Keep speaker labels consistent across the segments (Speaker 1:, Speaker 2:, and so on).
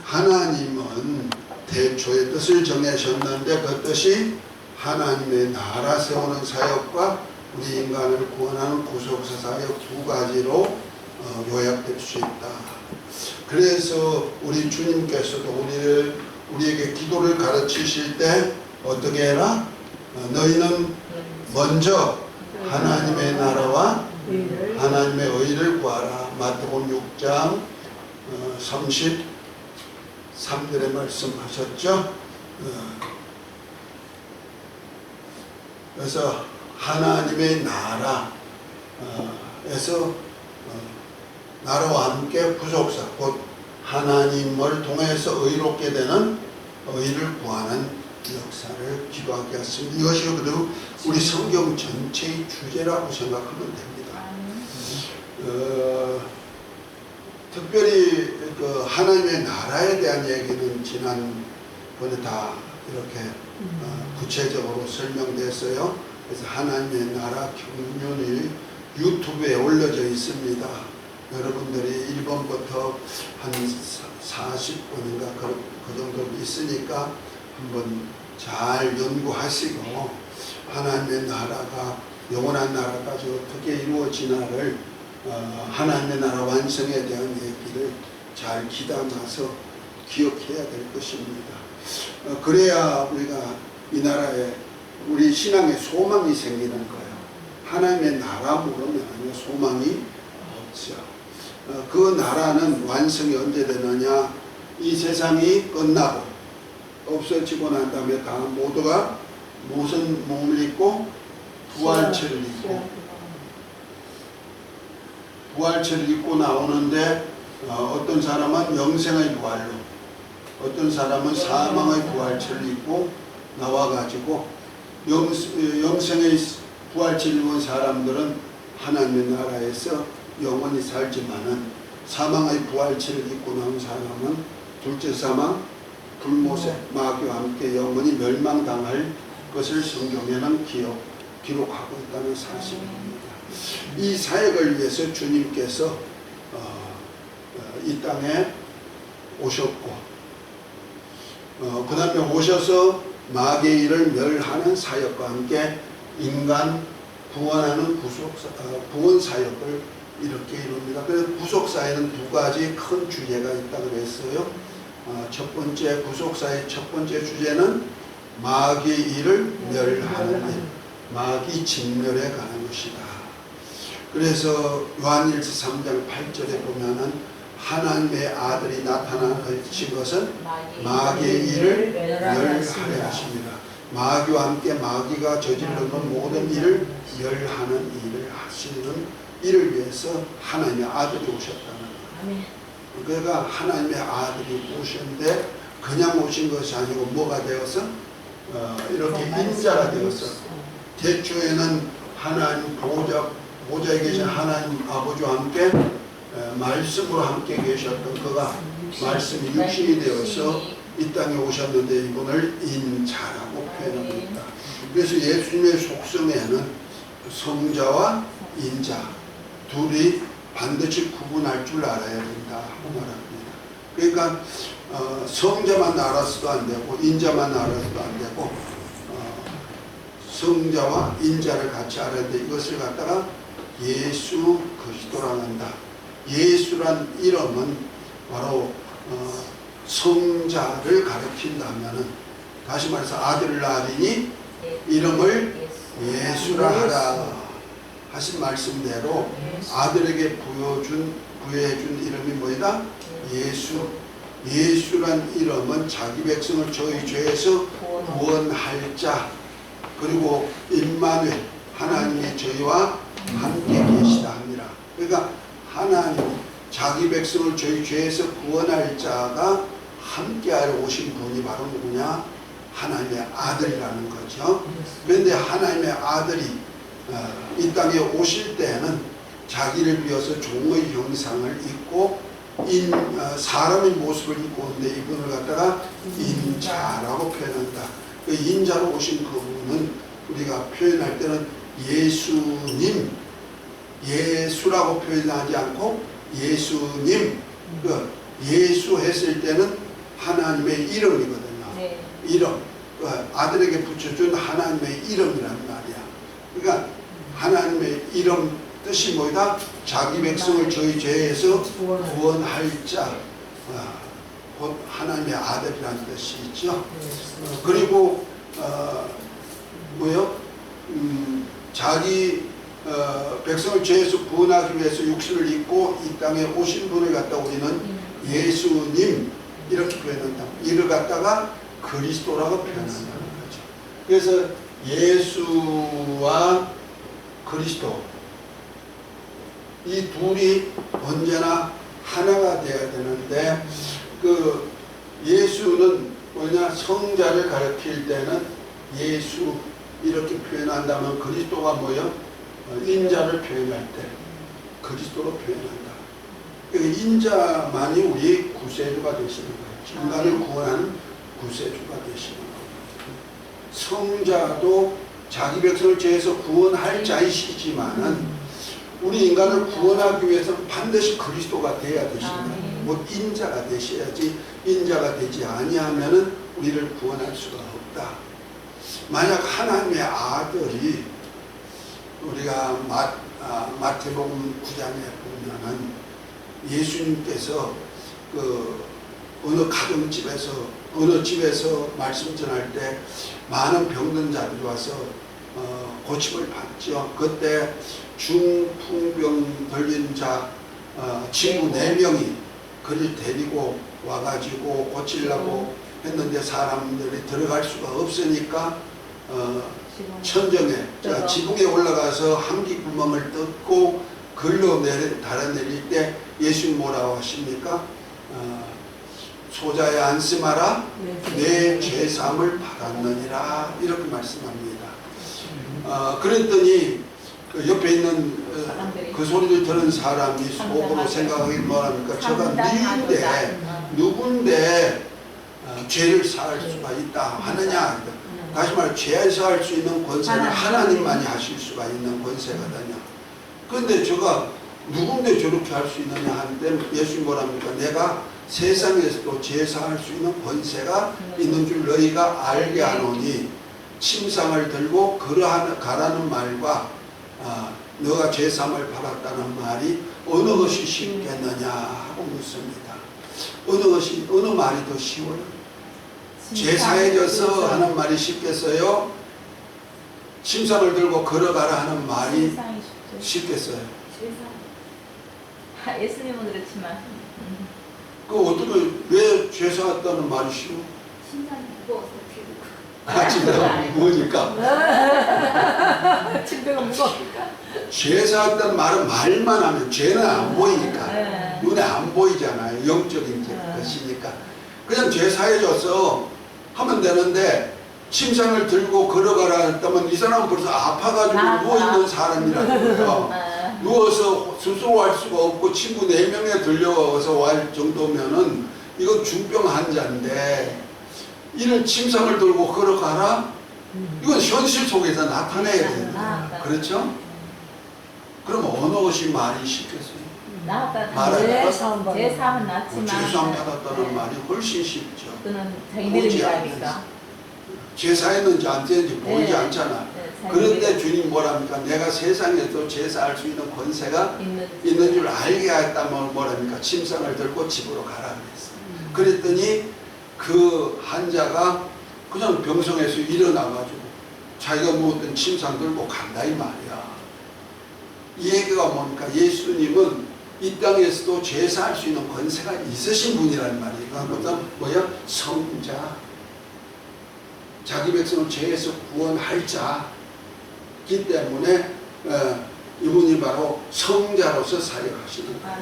Speaker 1: 하나님은 태초의 뜻을 정하셨는데 그 뜻이 하나님의 나라 세우는 사역과 우리 인간을 구원하는 구속사 사역 두 가지로 요약될 수 있다. 그래서 우리 주님께서도 우리에게 기도를 가르치실 때 어떻게 해라? 너희는 먼저 하나님의 나라와 하나님의 의를 구하라. 마태복음 6장 33절에 말씀하셨죠. 그래서 하나님의 나라에서 나라와 함께 구속사 곧 하나님을 통해서 의롭게 되는 의를 구하는 역사를 기도하게 했습니다. 이것이 그대로 우리 성경 전체의 주제라고 생각하면 됩니다. 특별히 그 하나님의 나라에 대한 얘기는 지난번에 다 이렇게 구체적으로 설명됐어요. 그래서 하나님의 나라 경륜이 유튜브에 올려져 있습니다. 여러분들이 1번부터 한 40번인가 그 정도 있으니까 한번 잘 연구하시고 하나님의 나라가 영원한 나라까지 어떻게 이루어지나를 하나님의 나라 완성에 대한 얘기를 잘 기담아서 기억해야 될 것입니다. 그래야 우리가 이 나라에 우리 신앙에 소망이 생기는 거예요. 하나님의 나라 모르면 소망이 없죠. 그 나라는 완성이 언제 되느냐? 이 세상이 끝나고 없어지고 난 다음에 다 모두가 무슨 몸을 입고 부활체를 입고 나오는데 어떤 사람은 영생의 부활로, 어떤 사람은 사망의 부활체를 입고 나와가지고 영생의 부활체를 입은 사람들은 하나님의 나라에서 영원히 살지만은 사망의 부활체를 입고 나온 사람은 둘째 사망, 불모세, 마귀와 함께 영원히 멸망당할 것을 성경에는 기록하고 있다는 사실입니다. 이 사역을 위해서 주님께서 이 땅에 오셨고 그 다음에 오셔서 마귀의 일을 멸하는 사역과 함께 인간 구원하는 구원 사역을 이렇게 이룹니다. 그래서 구속사에는 두 가지 큰 주제가 있다고 그랬어요. 첫 번째 구속사의 첫 번째 주제는 마귀의 일을 멸하는 일, 마귀 진멸에 관한 것이다. 그래서 요한일서 3장 8절에 보면은 하나님의 아들이 나타나신 것은 마귀의 일을 멸하려 하십니다. 마귀와 함께 마귀가 저지르는 모든 일을 멸하는 일을 하시는 이를 위해서 하나님의 아들이 오셨다는 거예요. 그러니까 하나님의 아들이 오셨는데 그냥 오신 것이 아니고 뭐가 되어서 이렇게 인자가 되어서 태초에는 하나님 보좌에 계신 하나님 아버지와 함께 말씀으로 함께 계셨던 그가 말씀이 육신이 되어서 이 땅에 오셨는데 이분을 인자라고 표현합니다. 그래서 예수님의 속성에는 성자와 인자 둘이 반드시 구분할 줄 알아야 된다 하고 말합니다. 그러니까 성자만 알아서도 안 되고 인자만 알아서도 안 되고 성자와 인자를 같이 알아야 돼. 이것을 갖다가 예수 그리스도라고 한다. 예수란 이름은 바로 성자를 가리킨다면은 다시 말해서 아들을 낳으니 이름을 예수라 하라 하신 말씀대로 아들에게 부여해준 이름이 뭐이다? 예수. 예수란 이름은 자기 백성을 저희 죄에서 구원할 자, 그리고 임마누엘 하나님이 저희와 함께 계시다 합니다. 그러니까 하나님 자기 백성을 저희 죄에서 구원할 자가 함께하러 오신 분이 바로 누구냐? 하나님의 아들이라는 거죠. 그런데 하나님의 아들이 이 땅에 오실 때는 자기를 비워서 종의 형상을 입고 사람의 모습을 입고 오는데 이분을 갖다가 인자라고 표현한다. 그 인자로 오신 그분은 우리가 표현할 때는 예수님, 예수라고 표현하지 않고 예수님, 예수 했을 때는 하나님의 이름이거든요.
Speaker 2: 네.
Speaker 1: 이름. 아들에게 붙여준 하나님의 이름이란 말이야. 그러니까 하나님의 이름 뜻이 뭐다? 자기 백성을 저희 죄에서 구원할 자. 곧 하나님의 아들이라는 뜻이 있죠. 그리고 뭐요? 자기 백성을 죄에서 구원하기 위해서 육신을 입고 이 땅에 오신 분을 갖다 우리는 예수님 이렇게 표현한다. 이를 갖다가 그리스도라고 표현한다는 거죠. 그래서 예수와 그리스도 이 둘이 언제나 하나가 되어야 되는데 그 예수는 뭐냐 성자를 가리킬 때는 예수 이렇게 표현한다면 그리스도가 뭐요? 인자를 표현할 때 그리스도로 표현한다. 그러니까 인자만이 우리 구세주가 되시는 거예요. 인간을 구원하는 구세주가 되시는 거예요. 성자도 자기 백성을 죄에서 구원할 자이시지만은 우리 인간을 구원하기 위해서는 반드시 그리스도가 돼야 되시는 거예요. 뭐 인자가 되셔야지 인자가 되지 아니하면은 우리를 구원할 수가 없다. 만약 하나님의 아들이 우리가 마태복음 9장에 보면은 예수님께서 그 어느 가정집에서 어느 집에서 말씀 전할 때 많은 병든 자들이 와서 고침을 받죠. 그때 중풍병 걸린 자 친구 4명이 그를 데리고 와가지고 고치려고 했는데 사람들이 들어갈 수가 없으니까 천정에 지붕에 올라가서 한기 구멍을 뜯고 글로 달아내릴 때 예수님 뭐라고 하십니까? 소자에 안심하라 내 죄사함을 받았느니라 이렇게 말씀합니다. 그랬더니 그 옆에 있는 그 소리를 들은 사람이 속으로 생각하기 뭐랍니까? 저가 누군데 죄를 사할 수가 있다 하느냐? 다시 말해 죄를 사할 수 있는 권세는 하나님만이 하실 수가 있는 권세거든요. 그런데 저가 누군데 저렇게 할 수 있느냐 하는데 예수님 뭐랍니까? 내가 세상에서도 죄 사할 수 있는 권세가 있는 줄 너희가 알게 하노니 침상을 들고 가라는 말과 너가 죄사함을 받았다는 말이 어느 것이 쉽겠느냐 하고 묻습니다. 어느 말이 더 쉬워요? 죄 사해져서 하는 말이 쉽겠어요? 침상을 들고 걸어가라 하는 말이 쉽겠어요?
Speaker 2: 예수님은 그렇지만
Speaker 1: 그 어떻게 왜 죄 사했다는 말이 쉬워?
Speaker 2: 심장이 무거워서
Speaker 1: 침대가 무거우니까.
Speaker 2: 침대가 무거우니까.
Speaker 1: 죄 사했다는 말은 말만 하면 죄는 안 보이니까 눈에 안 보이잖아요. 영적인 것이니까 그냥 죄 사해져서 하면 되는데 침상을 들고 걸어가라 했다면 이 사람은 벌써 아파가지고 누워있는 사람이라고요. 누워서 스스로 할 수가 없고 친구 4명에 들려와서 할 정도면은 이건 중병 환자인데 이런 침상을 들고 걸어가라? 이건 현실 속에서 나타내야 된다. 그렇죠? 그럼 어느 것이 말이 쉽겠어요?
Speaker 2: 제사함은 낫지만
Speaker 1: 죄사함 받았다는 말이 훨씬 쉽죠.
Speaker 2: 그는 자기들이 알니까
Speaker 1: 제사했는지 안 했는지 보이지 않잖아. 그런데 주님 뭐랍니까? 내가 세상에도 제사할 수 있는 권세가 있는 줄 알게 했다면 뭐랍니까? 침상을 들고 집으로 가라 그랬어. 그랬더니 그 환자가 그냥 병성에서 일어나가지고 자기가 묵었던 침상 들고 간다 이 말이야. 이 얘기가 뭡니까? 예수님은 이 땅에서도 제사할 수 있는 권세가 있으신 분이라는 말이에요. 그러니까 뭐야? 성자. 자기 백성을 죄에서 구원할 자이기 때문에 이분이 바로 성자로서 사역하시는 거예요.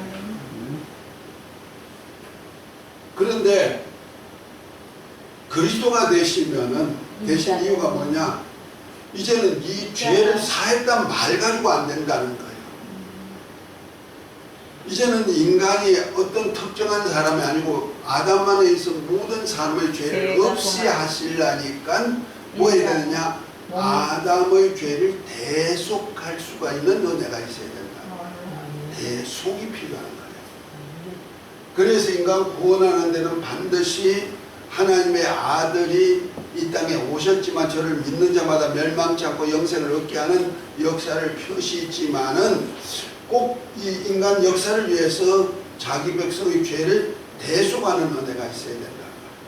Speaker 1: 그런데 그리스도가 되신 이유가 뭐냐? 이제는 이 죄를 사했단 말 가지고 안 된다는 거예요. 이제는 인간이 어떤 특정한 사람이 아니고 아담 안에 있어 모든 사람의 죄를 없이 하시려니까 뭐 해야 되느냐? 아담의 죄를 대속할 수가 있는 은혜가 있어야 된다. 대속이 필요한 거예요. 그래서 인간 구원하는 데는 반드시 하나님의 아들이 이 땅에 오셨지만 저를 믿는 자마다 멸망치 않고 영생을 얻게 하는 역사를 표시했지만은 꼭 이 인간 역사를 위해서 자기 백성의 죄를 대속하는 은혜가 있어야 된다.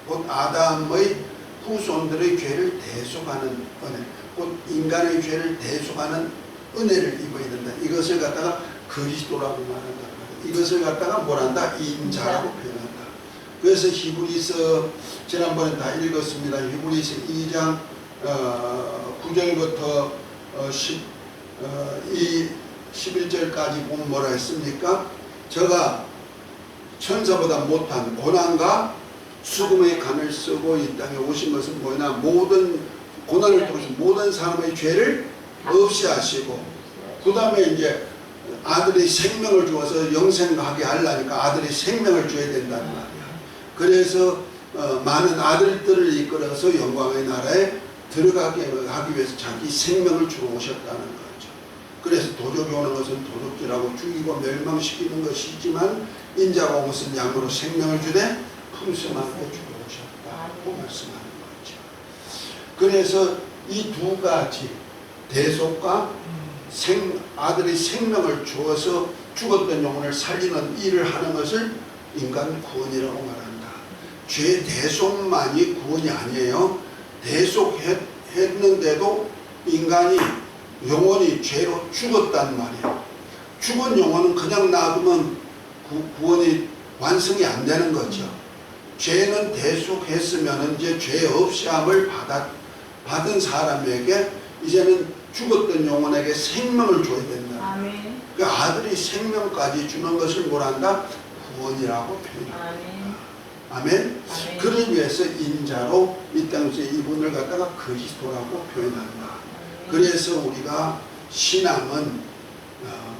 Speaker 1: 곧 아담의 후손들의 죄를 대속하는 은혜, 곧 인간의 죄를 대속하는 은혜를 입어야 된다. 이것을 갖다가 그리스도라고 말한다. 이것을 갖다가 뭐란다? 인자라고 표현한다. 그래서 히브리서 지난번에 다 읽었습니다. 히브리서 2장 9절부터 11절까지 보면 뭐라 했습니까? 저가 천사보다 못한 고난과 수금의 간을 쓰고 이 땅에 오신 것은 뭐냐? 모든 고난을 통해서 모든 사람의 죄를 없이 하시고, 그 다음에 이제 아들이 생명을 주어서 영생하게 하려니까 아들이 생명을 줘야 된다는 말이야. 그래서 많은 아들들을 이끌어서 영광의 나라에 들어가게 하기 위해서 자기 생명을 주러 오셨다는 거죠. 그래서 도적이 오는 것은 도둑질하고 죽이고 멸망시키는 것이지만 인자가 온 것은 양으로 생명을 주되 풍성하게 주러 오셨다고 말씀하는 거죠. 그래서 이 두 가지 대속과 아들이 생명을 주어서 죽었던 영혼을 살리는 일을 하는 것을 인간 구원이라고 말한다. 죄 대속만이 구원이 아니에요. 대속했는데도 인간이 영혼이 죄로 죽었단 말이에요. 죽은 영혼은 그냥 놔두면 구원이 완성이 안 되는 거죠. 죄는 대속했으면 이제 죄 없이 함을 받은 사람에게 이제는 죽었던 영혼에게 생명을 줘야 된다.
Speaker 2: 아멘.
Speaker 1: 그 아들이 생명까지 주는 것을 뭐란다? 구원이라고 표현합니다.
Speaker 2: 아멘.
Speaker 1: 아멘.
Speaker 2: 아멘.
Speaker 1: 그를 위해서 인자로 이 땅에서 이분을 갖다가 그리스도라고 표현한다. 그래서 우리가 신앙은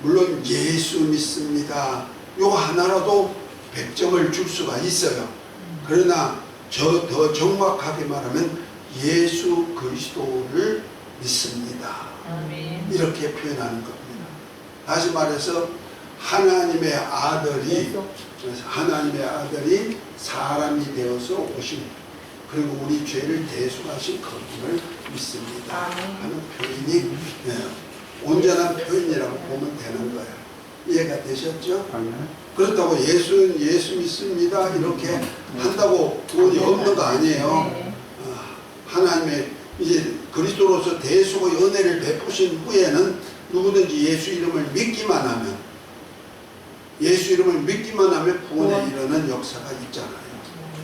Speaker 1: 물론 예수 믿습니다. 요 하나라도 100점을 줄 수가 있어요. 그러나 더 정확하게 말하면 예수 그리스도를 믿습니다.
Speaker 2: 아멘.
Speaker 1: 이렇게 표현하는 겁니다. 다시 말해서 하나님의 아들이 사람이 되어서 오신, 그리고 우리 죄를 대속하신 그분을 믿습니다 하는 표현이 온전한 표현이라고 보면 되는 거예요. 이해가 되셨죠? 그렇다고 예수 믿습니다 이렇게 한다고 구원이 없는 거 아니에요. 하나님의 이제 그리스도로서 대속의 은혜를 베푸신 후에는 누구든지 예수 이름을 믿기만 하면 구원에 이르는 역사가 있잖아요.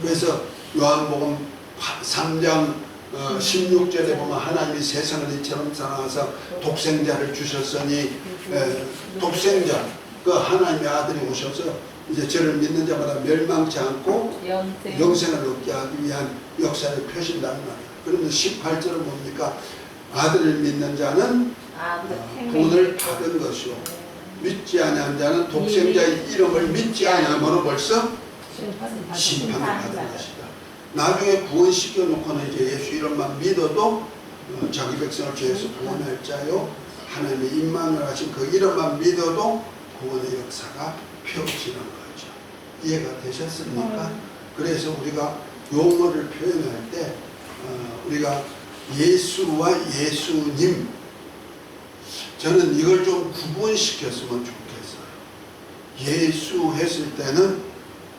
Speaker 1: 그래서 요한복음 3장 16절에 보면 하나님이 세상을 이처럼 사랑하사 독생자를 주셨으니 독생자 그 하나님의 아들이 오셔서 이제 저를 믿는 자마다 멸망치 않고 영생을 얻게 하기 위한 역사를 펴신다는 말이에요. 그러면 18절은 뭡니까? 아들을 믿는 자는 구원을 받은 것이요 믿지 아니한 자는 독생자의 이름을 믿지 아니하므로 벌써 심판을 받은 것이다. 나중에 구원시켜 놓고는 이제 예수 이름만 믿어도 자기 백성을 죄에서 구원할 자요 하나님의 임만을 하신 그 이름만 믿어도 구원의 역사가 펼치는 거죠. 이해가 되셨습니까? 그래서 우리가 용어를 표현할 때 우리가 예수와 예수님, 저는 이걸 좀 구분시켰으면 좋겠어요. 예수 했을 때는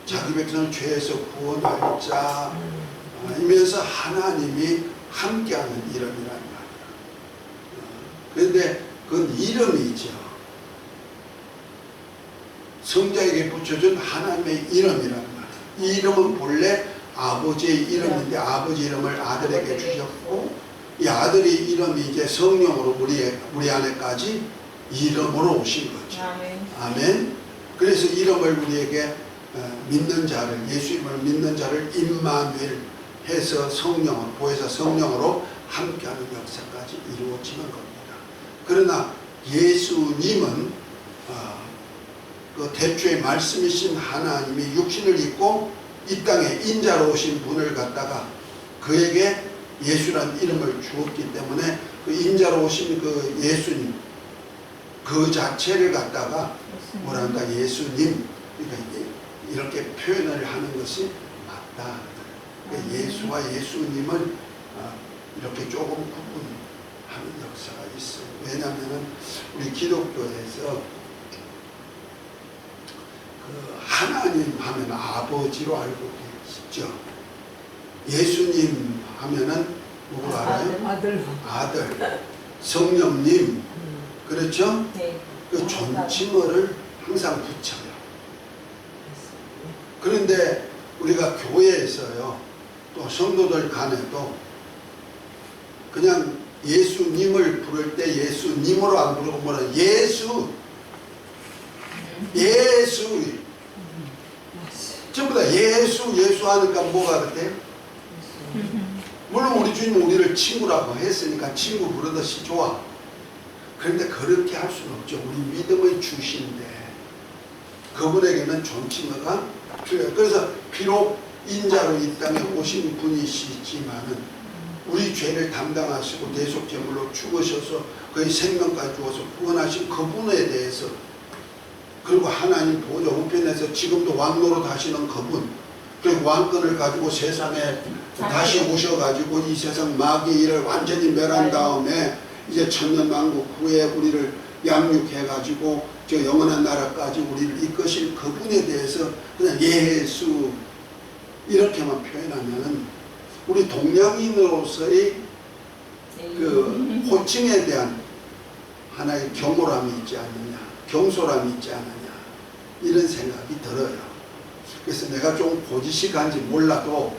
Speaker 1: 자기 백성을 죄에서 구원할 자이면서 하나님이 함께하는 이름이란 말이에요. 그런데 그건 이름이죠. 성자에게 붙여준 하나님의 이름이란 말이에요. 이 이름은 본래 아버지의 이름인데 아버지 이름을 아들에게 주셨고, 이 아들의 이름이 이제 성령으로 우리 안에까지 이름으로 오신 거죠. 아멘. 그래서 이름을 우리에게 믿는 자를, 예수 이름을 믿는 자를 임마누엘 해서 성령으로, 보혜사 성령으로 함께하는 역사까지 이루어지는 겁니다. 그러나 예수님은 그 대초의 말씀이신 하나님이 육신을 입고 이 땅에 인자로 오신 분을 갖다가 그에게 예수란 이름을 주었기 때문에 그 인자로 오신 그 예수님 그 자체를 갖다가 뭐란다 예수님, 그러니까 이렇게 표현을 하는 것이 맞다. 그러니까 예수와 예수님을 이렇게 조금 구분하는 역사가 있어요. 왜냐하면 우리 기독교에서 그 하나님 하면 아버지로 알고 계시죠. 예수님 하면은 누구 알아요? 아들. 성령님. 그렇죠?
Speaker 2: 네.
Speaker 1: 그 존칭어를 항상 붙여요. 그런데 우리가 교회에서요, 또 성도들 간에도 그냥 예수님을 부를 때 예수님으로 안 부르고 뭐라 예수 전부 다 예수 하니까 뭐가 같아요? 물론 우리 주님은 우리를 친구라고 했으니까 친구 부르듯이 좋아. 그런데 그렇게 할 수는 없죠. 우리 믿음의 주신데 그분에게는 존칭어가 필요해요. 그래서 비록 인자로 이 땅에 오신 분이시지만은 우리 죄를 담당하시고 대속제물로 죽으셔서 그의 생명까지 주어서 구원하신 그분에 대해서, 그리고 하나님 보좌 우편에서 지금도 왕노릇 하시는 그분, 그리고 왕권을 가지고 세상에 다시 오셔가지고 이 세상 마귀의 일을 완전히 멸한 다음에 이제 천년왕국 후에 우리를 양육해가지고 저 영원한 나라까지 우리를 이끄실 그분에 대해서 그냥 예수 이렇게만 표현하면은 우리 동양인으로서의 그 호칭에 대한 하나의 경홀함이 있지 않느냐, 경솔함이 있지 않느냐, 이런 생각이 들어요. 그래서 내가 좀 고지식한지 몰라도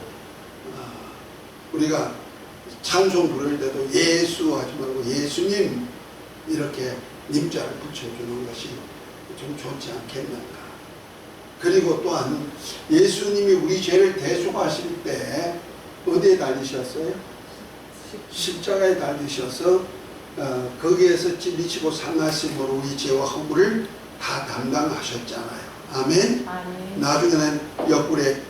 Speaker 1: 우리가 찬송 부를 때도 예수 하지 말고 예수님 이렇게 님자를 붙여주는 것이 좀 좋지 않겠는가. 그리고 또한 예수님이 우리 죄를 대속하실 때 어디에 달리셨어요? 십자가에 달리셔서 거기에서 찔리시고 상하심으로 우리 죄와 허물을 다 담당하셨잖아요. 아멘. 나중에는 옆구리에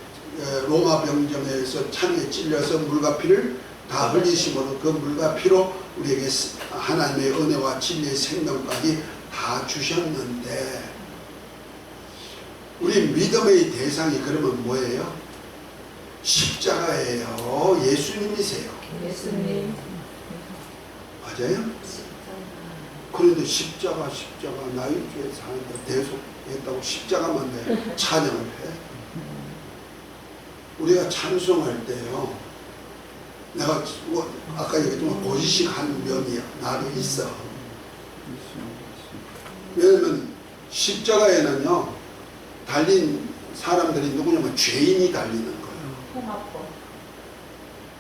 Speaker 1: 로마 병정에서 창에 찔려서 물과 피를 다 흘리심으로 그 물과 피로 우리에게 하나님의 은혜와 진리의 생명까지 다 주셨는데, 우리 믿음의 대상이 그러면 뭐예요? 십자가예요. 예수님이세요.
Speaker 2: 예수님.
Speaker 1: 맞아요? 그런데 십자가 나의 죄 사는데 대속했다고 십자가만 내 찬양을 해. 우리가 찬송할 때요, 내가 아까 얘기했지만 고지식 한 면이 나도 있어. 왜냐면 십자가에는요 달린 사람들이 누구냐면 죄인이 달리는 거예요.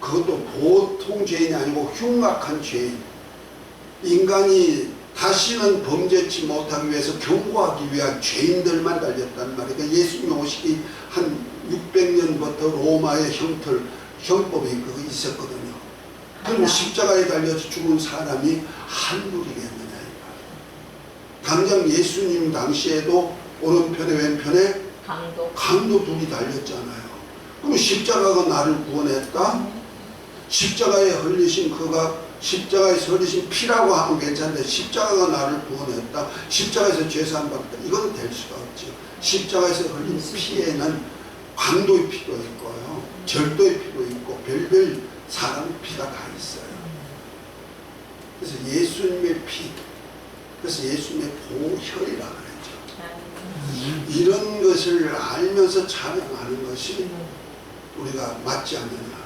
Speaker 1: 그것도 보통 죄인이 아니고 흉악한 죄인, 인간이 다시는 범죄치 못하기 위해서 경고하기 위한 죄인들만 달렸단 말이에요. 그러니까 예수님이 오시기 한 600년부터 로마의 형법이 그거 있었거든요. 그럼 십자가에 달려서 죽은 사람이 한둘이겠느냐. 당장 예수님 당시에도 오른편에 왼편에 강도 둘이 달렸잖아요. 그럼 십자가가 나를 구원했다? 십자가에 흘리신 십자가에서 흘리신 피라고 하면 괜찮은데 십자가가 나를 구원했다, 십자가에서 죄사함 받았다, 이건 될 수가 없죠. 십자가에서 흘린 피에는 강도의 피도 있고요, 절도의 피도 있고 별별 사람의 피가 다 있어요. 그래서 예수님의 피, 그래서 예수님의 보혈이라 그랬죠. 이런 것을 알면서 찬양하는 것이 우리가 맞지 않느냐.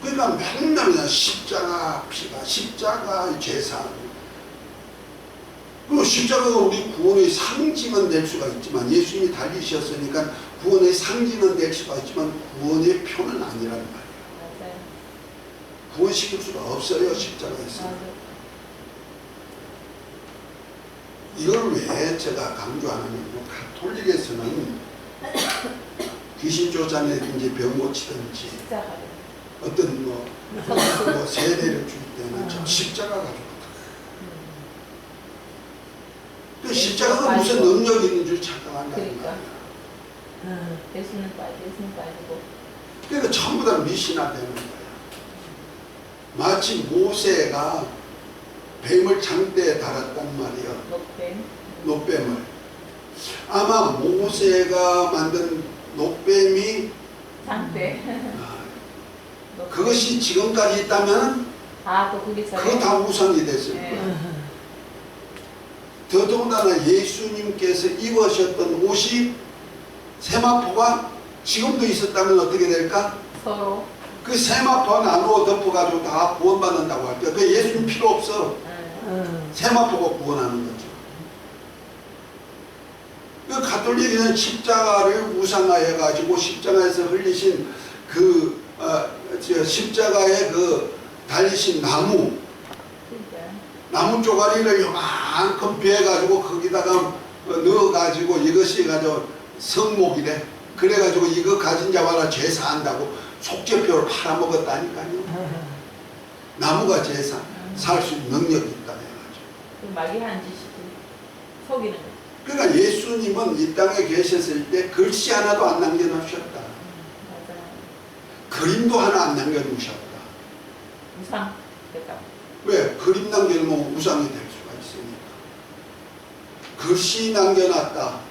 Speaker 1: 그러니까 맨날 그냥 십자가 피가, 십자가 제사. 그리고 십자가가 우리 구원의 상징은 될 수가 있지만, 예수님이 달리셨으니까 구원의 상징은 될 수가 있지만 구원의 표는 아니란 말이에요. 구원시킬 수가 없어요, 십자가에서. 이걸 왜 제가 강조하냐면, 가톨릭에서는 귀신 쫓아내든지 병 고치든지 어떤 세례를 줄 때는 저 십자가가 좋다. 그 십자가가 무슨 능력이 있는 줄 착각한다는 거야.
Speaker 2: 예수는 빠지고.
Speaker 1: 그러니까 전부 다 미신화되는 거야. 마치 모세가 뱀을 장대에 달았단 말이야.
Speaker 2: 녹뱀.
Speaker 1: 녹뱀을. 아마 모세가 만든 녹뱀이
Speaker 2: 장대.
Speaker 1: 그것이 지금까지 있다면
Speaker 2: 또 그게
Speaker 1: 그거 다 우상이 됐을
Speaker 2: 네.
Speaker 1: 거예요. 더더군다나 예수님께서 입으셨던 옷이 세마포가 지금도 있었다면 어떻게 될까?
Speaker 2: 서로.
Speaker 1: 그 세마포 나누어 덮어가지고 다 구원받는다고 할 거야. 그 예수님 필요 없어. 세마포가 구원하는 거죠. 그 가톨릭에는 십자가를 우상화해가지고 십자가에서 흘리신 십자가의 그 달리신 나무 쪼가리를 요만큼 베어가지고 거기다가 넣어가지고 이것이 가지고 성목이래. 그래가지고 이거 가진 자마다 제사한다고 속죄표를 팔아먹었다니까요. 나무가 제사 살 수 있는 능력이 있다 해가지고.
Speaker 2: 그 마귀한 짓이지. 속이는 거.
Speaker 1: 그러니까 예수님은 이 땅에 계셨을 때 글씨 하나도 안 남겨놓으셨다.
Speaker 2: 맞아.
Speaker 1: 그림도 하나 안 남겨놓으셨다.
Speaker 2: 우상 됐다.
Speaker 1: 왜? 그림 남겨놓으면 우상이 될 수가 있으니까. 글씨 남겨놨다.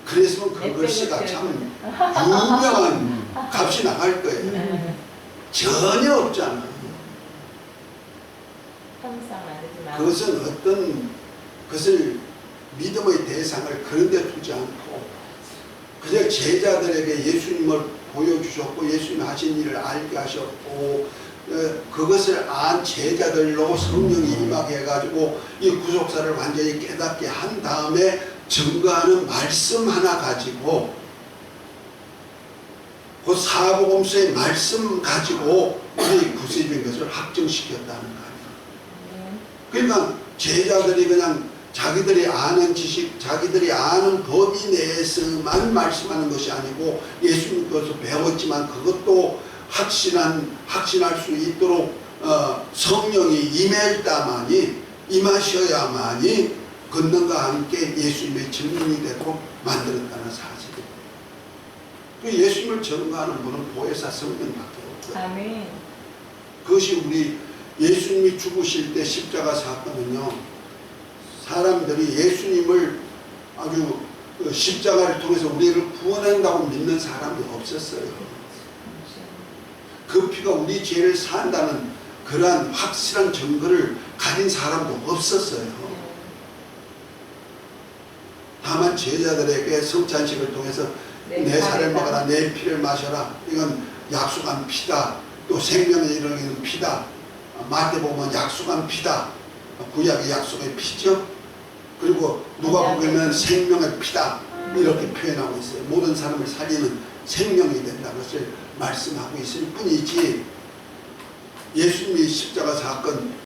Speaker 1: 그랬으면 그 글씨가 참 유명한 값이 나갈 거예요. 전혀 없잖아.
Speaker 2: 항상 안 되지만.
Speaker 1: 그것은 어떤 것을 믿음의 대상을 그런 데 두지 않고 그저 제자들에게 예수님을 보여주셨고 예수님 하신 일을 알게 하셨고 그것을 안 제자들로 성령이 임하게 해가지고 이 구속사를 완전히 깨닫게 한 다음에 증거하는 말씀 하나 가지고 그 사복음서의 말씀 가지고 우리 구세주인 것을 확증시켰다는 거 아니에요. 그러니까 제자들이 그냥 자기들이 아는 지식, 자기들이 아는 범위 내에서만 말씀하는 것이 아니고 예수님께서 배웠지만 그것도 확신할 수 있도록 성령이 임하셔야만이 권능과 함께 예수님의 증인이 되도록 만들었다는 사실입니다. 예수님을 증거하는 분은 보혜사 성령밖에 없어요.
Speaker 2: 아멘.
Speaker 1: 그것이 우리 예수님이 죽으실 때 십자가 사건은요, 사람들이 예수님을 아주 십자가를 통해서 우리를 구원한다고 믿는 사람이 없었어요. 그 피가 우리 죄를 산다는 그러한 확실한 증거를 가진 사람도 없었어요. 다만 제자들에게 성찬식을 통해서 내 살을 먹어라, 내 피를 마셔라. 이건 약속한 피다. 또 생명에 이르는 피다. 마태복음은 약속한 피다. 구약의 약속의 피죠. 그리고 누가복음에는 생명의 피다. 이렇게 표현하고 있어요. 모든 사람을 살리는 생명이 된다는 것을 말씀하고 있을 뿐이지 예수님이 십자가 사건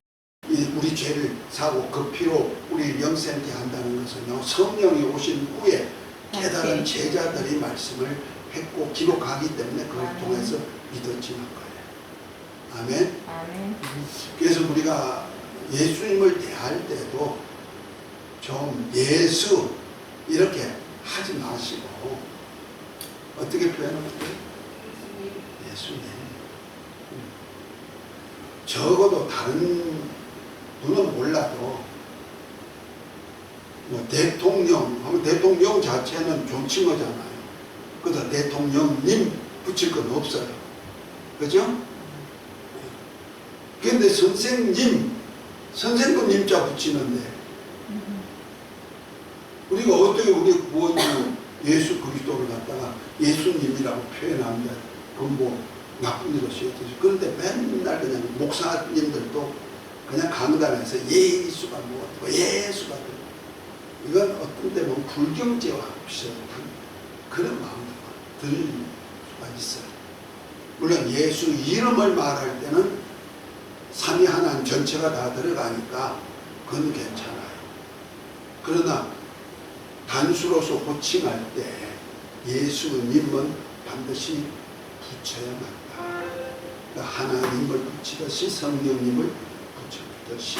Speaker 1: 우리 죄를 사고 그 피로 우리 영생케 한다는 것은요, 성령이 오신 후에 깨달은 제자들이 말씀을 했고 기록하기 때문에 그걸 통해서 믿어지는 거예요. 아멘.
Speaker 2: 아멘.
Speaker 1: 그래서 우리가 예수님을 대할 때도 좀 예수 이렇게 하지 마시고 어떻게 표현하면 돼요? 예수님. 적어도 다른 분은 몰라도 뭐 대통령 하면 대통령 자체는 존칭어잖아요. 그래서 대통령님 붙일 건 없어요. 그죠? 그런데 선생도 님자 붙이는데 우리가 어떻게 우리 구원주 예수 그리스도를 갖다가 예수님이라고 표현합니다. 그건 뭐 나쁜 일로 쓰였듯이. 그런데 맨날 그냥 목사님들도 그냥 강단에서 예수가 무엇이고 예수가 이건 어떤 때 보면 불경제와 비슷한 그런 마음도 들 수가 있어요. 물론 예수 이름을 말할 때는 삼위 하나님 전체가 다 들어가니까 그건 괜찮아요. 그러나 단수로서 호칭할 때 예수님은 반드시 붙여야 한다. 그러니까 하나님을 붙이듯이 성령님을 붙이듯이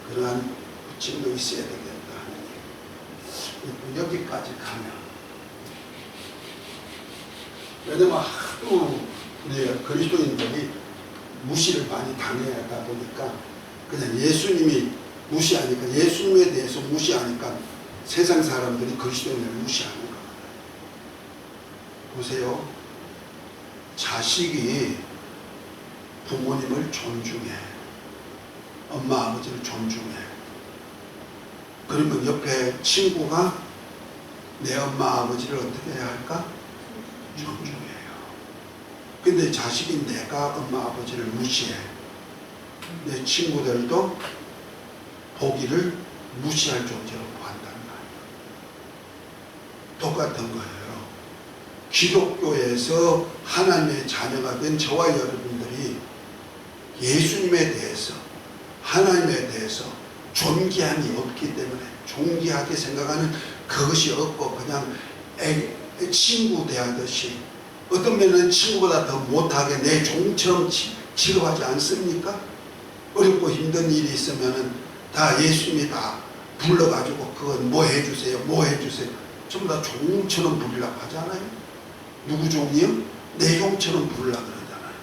Speaker 1: 그러한 붙임도 있어야 되겠다 하는 얘기. 여기까지 가면 왜냐면 하도 우리 그리스도인들이 무시를 많이 당해다 보니까 그냥 예수님이 무시하니까 예수님에 대해서 무시하니까 세상 사람들이 그리스도인을 무시하는 겁니다. 보세요. 자식이 부모님을 존중해. 엄마 아버지를 존중해. 그러면 옆에 친구가 내 엄마 아버지를 어떻게 해야 할까? 존중해요. 근데 자식이 내가 엄마 아버지를 무시해. 내 친구들도 보기를 무시할 존재로 보한다는 말이에요. 똑같은 거예요. 기독교에서 하나님의 자녀가 된 저와 여러분들이 예수님에 대해서, 하나님에 대해서 존귀함이 없기 때문에, 존귀하게 생각하는 그것이 없고 그냥 친구 대하듯이, 어떤 면은 친구보다 더 못하게 내 종처럼 취급하지 않습니까? 어렵고 힘든 일이 있으면 다 예수님이 다 불러가지고 그건 뭐 해주세요, 뭐 해주세요. 전부 다 종처럼 부르려고 하잖아요. 누구 종이요? 내 종처럼 부르려고 그러잖아요.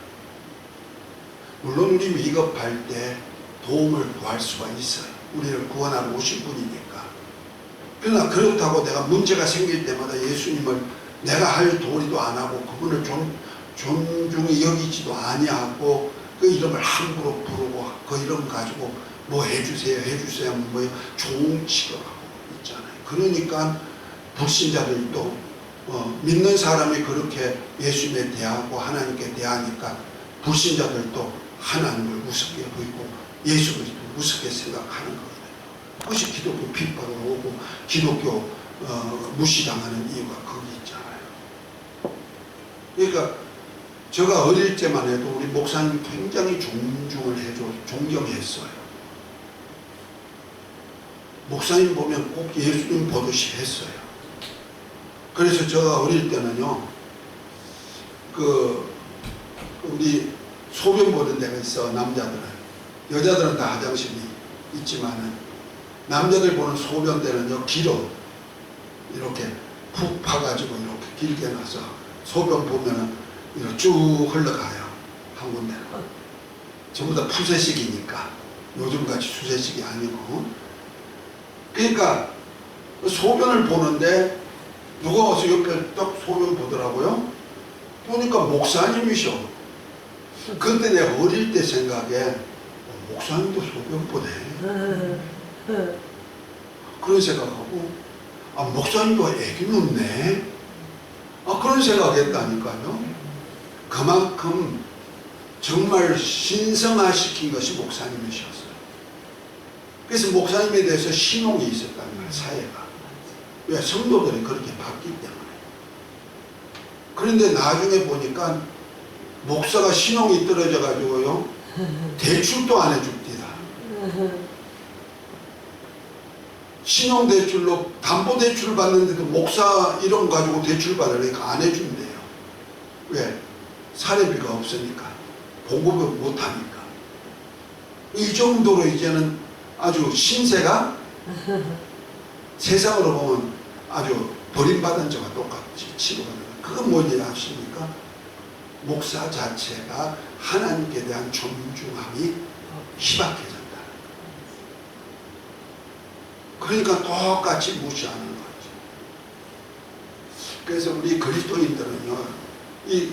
Speaker 1: 물론 우리 위급할 때 도움을 구할 수가 있어요. 우리를 구원하러 오신 분이니까. 그러나 그렇다고 내가 문제가 생길 때마다 예수님을 내가 할 도리도 안 하고 그분을 존중히 여기지도 아니하고 그 이름을 함부로 부르고 그 이름 가지고 뭐 해주세요 해주세요 뭐요 종 취급하고 있잖아요. 그러니까 불신자들도 믿는 사람이 그렇게 예수님에 대하고 하나님께 대하니까 불신자들도 하나님을 우습게 보이고 예수 그리스도를 우습게 생각하는 거거든요. 그것이 기독교 핍박으로 오고 기독교 무시당하는 이유가 거기 있잖아요. 그러니까 제가 어릴 때만 해도 우리 목사님 굉장히 존경했어요. 목사님 보면 꼭 예수님 보듯이 했어요. 그래서 제가 어릴 때는요, 우리 소변 보는 데가 있어, 남자들은. 여자들은 다 화장실이 있지만은, 남자들 보는 소변대는요, 길어. 이렇게 푹 파가지고 이렇게 길게 놔서 소변 보면은 이렇게 쭉 흘러가요. 한 군데는. 전부 다 푸세식이니까. 요즘같이 수세식이 아니고. 그러니까 소변을 보는데 누가 와서 옆에 딱 소변 보더라고요. 보니까 목사님이셔. 근데 내가 어릴 때 생각에 목사님도 소변 보네. 그런 생각하고 목사님도 애기 넣네. 그런 생각했다니까요. 그만큼 정말 신성화시킨 것이 목사님이셨어요. 그래서 목사님에 대해서 신용이 있었다는 거예요, 사회가. 왜? 성도들이 그렇게 봤기 때문에. 그런데 나중에 보니까 목사가 신용이 떨어져 가지고요, 대출도 안 해줍니다. 신용대출로 담보대출을 받는데도 목사 이름 가지고 대출 받으니까 안 해준대요. 왜? 사례비가 없으니까. 보급을 못하니까. 이 정도로 이제는 아주 신세가 세상으로 보면 아주 버림받은 자와 똑같이 취급하는 거예요. 그건 뭔지 아십니까? 목사 자체가 하나님께 대한 존중함이 희박해졌다. 그러니까 똑같이 무시하는 거죠. 그래서 우리 그리스도인들은요, 이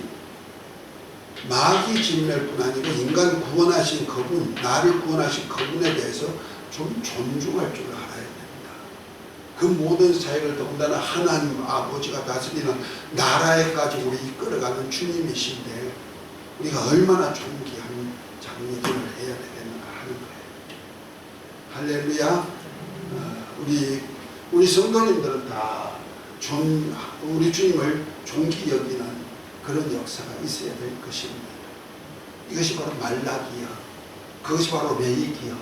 Speaker 1: 마귀 진멸뿐 아니고 인간 구원하신 그분, 나를 구원하신 그분에 대해서 좀 존중할 줄 알아야 됩니다. 그 모든 사역을 더군다나 하나님 아버지가 다스리는 나라에까지 우리 이끌어가는 주님이신데 우리가 얼마나 존귀한 장례들을 해야 되겠는가 하는 거예요. 할렐루야. 우리 성도님들은 다 우리 주님을 존귀 여기는 그런 역사가 있어야 될 것입니다. 이것이 바로 말라기야. 그것이 바로 레이기야.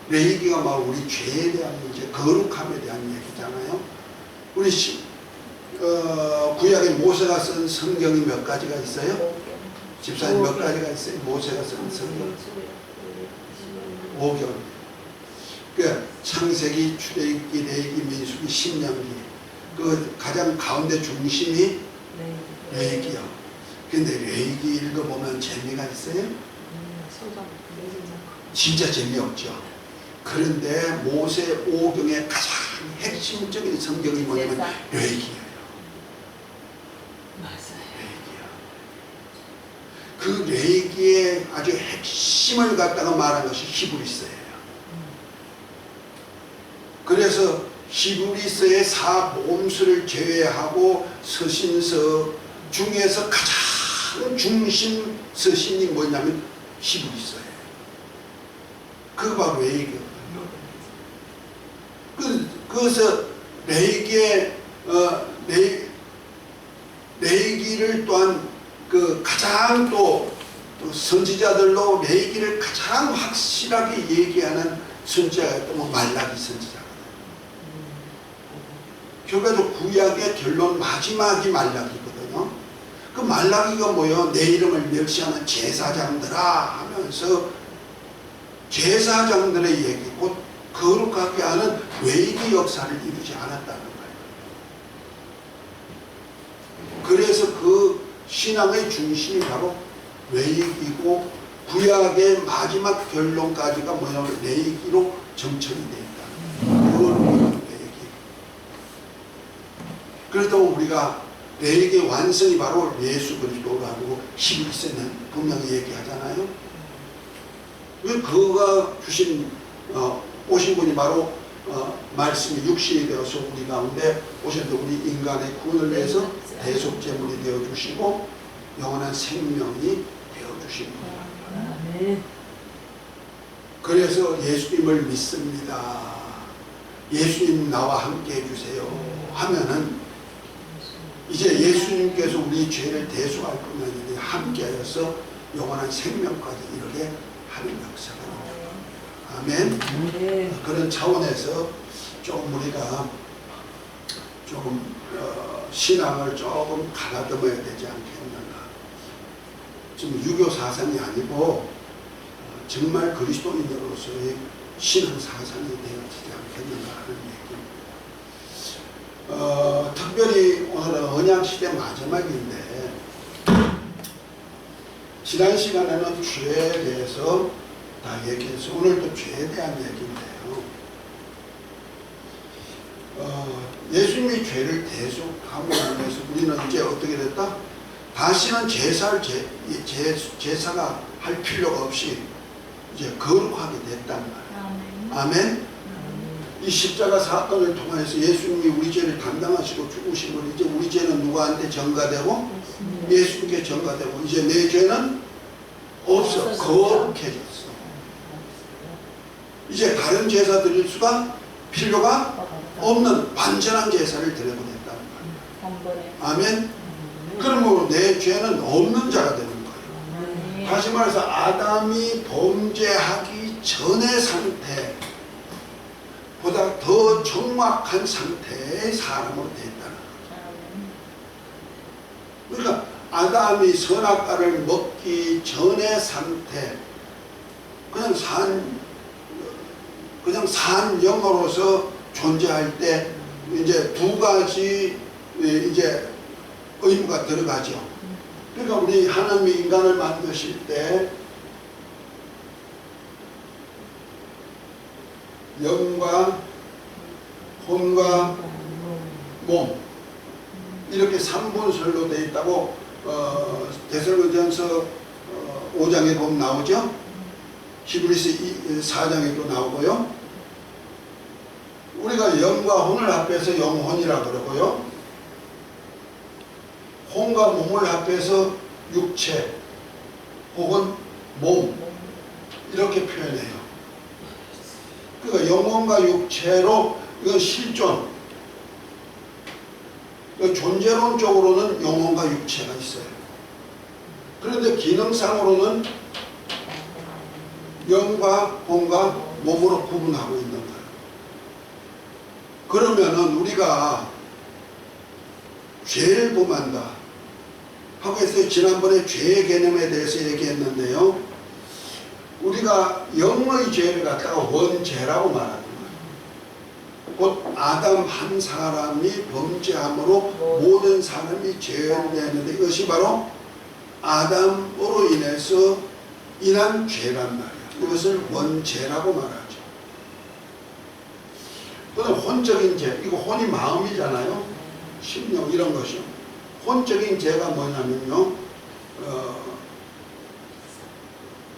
Speaker 1: 레이기가 바로 우리 죄에 대한 문제, 거룩함에 대한 얘기잖아요. 우리 구약에 모세가 쓴 성경이 몇 가지가 있어요? 집사님 몇 가지가 있어요? 모세가 쓴 성경 5경. 그러니까 창세기, 출애굽기, 레위기, 민수기, 신명기. 그 가장 가운데 중심이 레위기요. 근데 레위기 읽어보면 재미가 있어요? 진짜 재미없죠. 그런데 모세 5경의 가장 핵심적인 성경이 뭐냐면
Speaker 2: 제사.
Speaker 1: 레위기예요.
Speaker 2: 맞아요.
Speaker 1: 레위기야. 그 레위기의 아주 핵심을 갖다가 말한 것이 히브리서예요. 그래서 히브리서의 사복음서를 제외하고 서신서 중에서 가장 중심 서신이 뭐냐면 히브리서예요. 그거 바로 레위기거든요. 그래서 레위기를 또한 그 가장 또 선지자들로 레위기를 가장 확실하게 얘기하는 선지자가 또 말라기 선지자거든요. 결과적으로 구약의 결론 마지막이 말라기거든요. 그 말라기가 뭐예요? 내 이름을 멸시하는 제사장들아 하면서 제사장들의 얘기, 곧 거룩하게 하는 레위기 역사를 이루지 않았다는 거예요. 그래서 그 신앙의 중심이 바로 레위기고 구약의 마지막 결론까지가 뭐냐면 레위기로 정착이 되어 있다는 거예요. 그걸 레위기. 그렇다고 우리가 레위기의 완성이 바로 예수 그리스도라고 히브리서는 분명히 얘기하잖아요. 그가 주신 오신 분이 바로 말씀이 육신이 되어서 우리 가운데 오셔서 우리 인간의 구원을 위해서 대속제물이 되어주시고 영원한 생명이 되어주십니다. 그래서 예수님을 믿습니다. 예수님 나와 함께 해주세요 하면은 이제 예수님께서 우리 죄를 대속할 뿐만 아니라 함께하여서 영원한 생명까지 이르게 하는 역사가 있는 겁니다. 아멘. 그런 차원에서 좀 우리가 조금 신앙을 조금 가다듬어야 되지 않겠는가. 지금 유교 사상이 아니고 정말 그리스도인으로서의 신앙 사상이 되어지지 않겠는가 하는 얘기입니다. 특별히 오늘은 언약시대 마지막인데 지난 시간에는 죄에 대해서 다 얘기해서 오늘도 죄에 대한 얘기인데요. 예수님이 죄를 대속함으로 인해서 우리는 이제 어떻게 됐다? 다시는 제사가 할 필요가 없이 이제 거룩하게 됐단 말이에요. 아멘. 이 십자가 사건을 통해서 예수님이 우리 죄를 담당하시고 죽으시고 이제 우리 죄는 누구한테 전가되고 예수님께 전가되고 이제 내 죄는 없어. 거룩해졌어. 이제 다른 제사 드릴 수가 필요가 없는 완전한 제사를 드려야 된다는 거예요. 아멘. 그러므로 내 죄는 없는 자가 되는 거예요. 다시 말해서 아담이 범죄하기 전의 상태 보다 더 정확한 상태의 사람으로 됐다는 거죠. 그러니까 아담이 선악과를 먹기 전의 상태, 그냥 산 영으로서 존재할 때 이제 두 가지 이제 의무가 들어가죠. 그러니까 우리 하나님이 인간을 만드실 때 영과 혼과 몸 이렇게 3분설로 되어 있다고 데살로니가전서 5장에 보면 나오죠. 히브리서 4장에도 나오고요. 우리가 영과 혼을 합해서 영혼이라 그러고요. 혼과 몸을 합해서 육체 혹은 몸 이렇게 표현해요. 그러니까 영혼과 육체로 이건 실존. 존재론적으로는 영혼과 육체가 있어요. 그런데 기능상으로는 영과 혼과 몸으로 구분하고 있는 거예요. 그러면은 우리가 죄를 범한다 하고 해서 지난번에 죄의 개념에 대해서 얘기했는데요. 우리가 영의 죄를 갖다가 원죄라고 말하는 거예요. 곧 아담 한 사람이 범죄함으로 모든 사람이 죄를 내는데 이것이 바로 아담으로 인해서 인한 죄란 말이에요. 이것을 원죄라고 말하죠. 그럼 혼적인 죄, 이거 혼이 마음이잖아요. 심령 이런 것이요. 혼적인 죄가 뭐냐면요.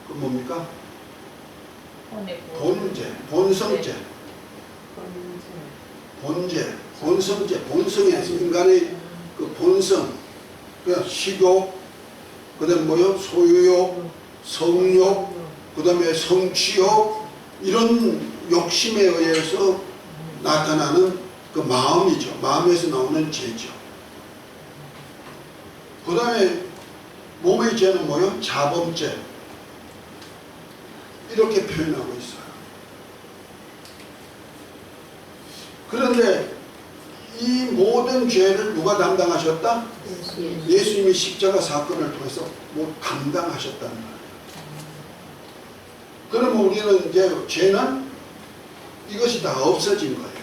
Speaker 1: 그 뭡니까? 본죄, 본성죄, 본죄, 본성죄, 본성에서 인간의 그 본성, 그 식욕, 그다음에 뭐요? 소유욕, 성욕, 그다음에 성취욕, 이런 욕심에 의해서 나타나는 그 마음이죠. 마음에서 나오는 죄죠. 그다음에 몸의 죄는 뭐요? 자범죄. 이렇게 표현하고 있어요. 그런데 이 모든 죄를 누가 담당하셨다? 예수님이 십자가 사건을 통해서 뭐 감당하셨다는 말이에요. 그러면 우리는 이제 죄는 이것이 다 없어진 거예요.